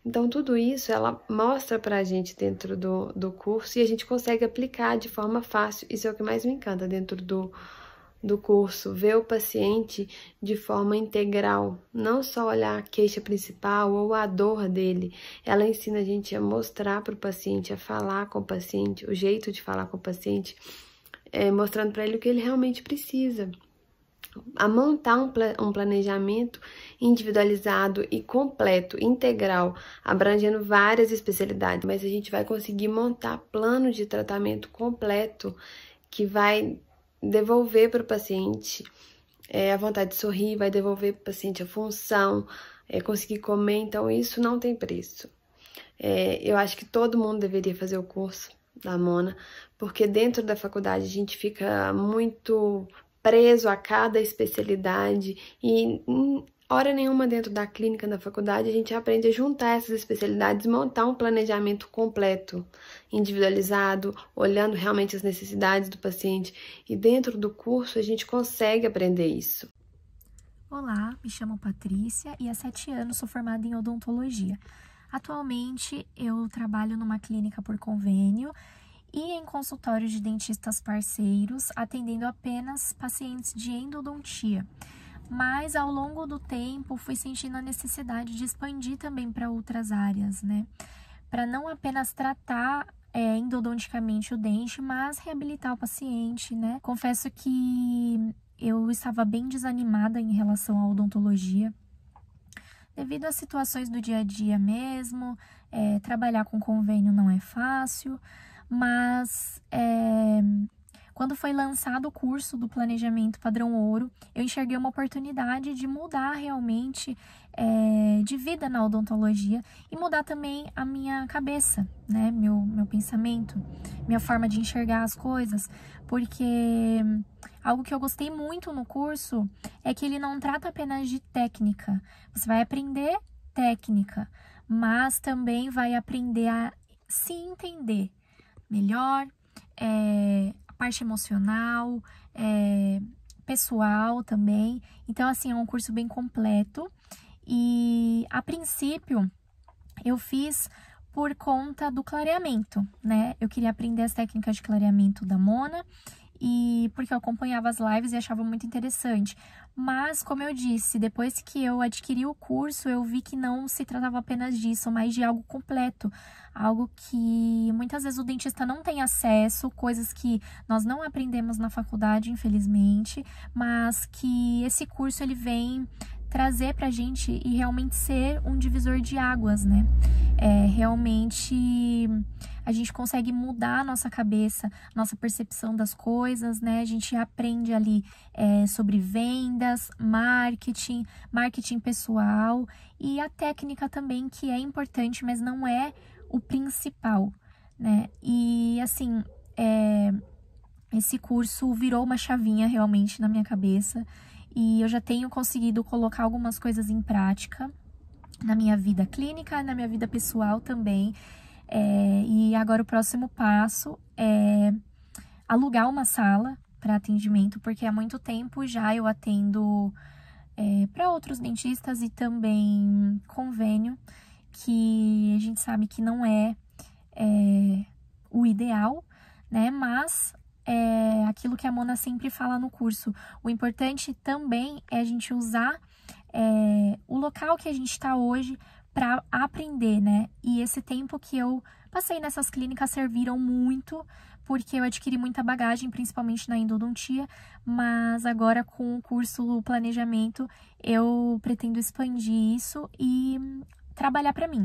Então, tudo isso ela mostra pra gente dentro do curso e a gente consegue aplicar de forma fácil. Isso é o que mais me encanta dentro do curso, ver o paciente de forma integral, não só olhar a queixa principal ou a dor dele. Ela ensina a gente a mostrar para o paciente, a falar com o paciente, o jeito de falar com o paciente, mostrando para ele o que ele realmente precisa, a montar um planejamento individualizado e completo, integral, abrangendo várias especialidades, mas a gente vai conseguir montar plano de tratamento completo que vai devolver para o paciente a vontade de sorrir, vai devolver para o paciente a função, conseguir comer. Então isso não tem preço. Eu acho que todo mundo deveria fazer o curso da Mona, porque dentro da faculdade a gente fica muito preso a cada especialidade e hora nenhuma dentro da clínica da faculdade a gente aprende a juntar essas especialidades, montar um planejamento completo, individualizado, olhando realmente as necessidades do paciente, e dentro do curso a gente consegue aprender isso. Olá, me chamo Patrícia e há 7 anos sou formada em odontologia. Atualmente eu trabalho numa clínica por convênio e em consultório de dentistas parceiros, atendendo apenas pacientes de endodontia. Mas ao longo do tempo fui sentindo a necessidade de expandir também para outras áreas, né? Para não apenas tratar endodonticamente o dente, mas reabilitar o paciente, né? Confesso que eu estava bem desanimada em relação à odontologia, devido às situações do dia a dia mesmo. Trabalhar com convênio não é fácil, mas quando foi lançado o curso do planejamento padrão ouro, eu enxerguei uma oportunidade de mudar realmente de vida na odontologia e mudar também a minha cabeça, né? Meu pensamento, minha forma de enxergar as coisas, porque algo que eu gostei muito no curso é que ele não trata apenas de técnica. Você vai aprender técnica, mas também vai aprender a se entender melhor, a parte emocional, pessoal também. Então, assim, é um curso bem completo. E, a princípio, eu fiz por conta do clareamento, né? Eu queria aprender as técnicas de clareamento da Mona, e porque eu acompanhava as lives e achava muito interessante. Mas, como eu disse, depois que eu adquiri o curso, eu vi que não se tratava apenas disso, mas de algo completo. Algo que muitas vezes o dentista não tem acesso, coisas que nós não aprendemos na faculdade, infelizmente, mas que esse curso ele vem trazer pra gente e realmente ser um divisor de águas, né? Realmente a gente consegue mudar a nossa cabeça, nossa percepção das coisas, né? A gente aprende ali sobre vendas, marketing pessoal e a técnica também, que é importante, mas não é o principal, né? E assim, esse curso virou uma chavinha realmente na minha cabeça. E eu já tenho conseguido colocar algumas coisas em prática na minha vida clínica, na minha vida pessoal também. E agora o próximo passo é alugar uma sala para atendimento, porque há muito tempo já eu atendo para outros dentistas e também convênio, que a gente sabe que não é o ideal, né? Mas aquilo que a Mona sempre fala no curso. O importante também é a gente usar o local que a gente está hoje para aprender, né? E esse tempo que eu passei nessas clínicas serviram muito, porque eu adquiri muita bagagem, principalmente na endodontia, mas agora com o curso Planejamento eu pretendo expandir isso e trabalhar para mim.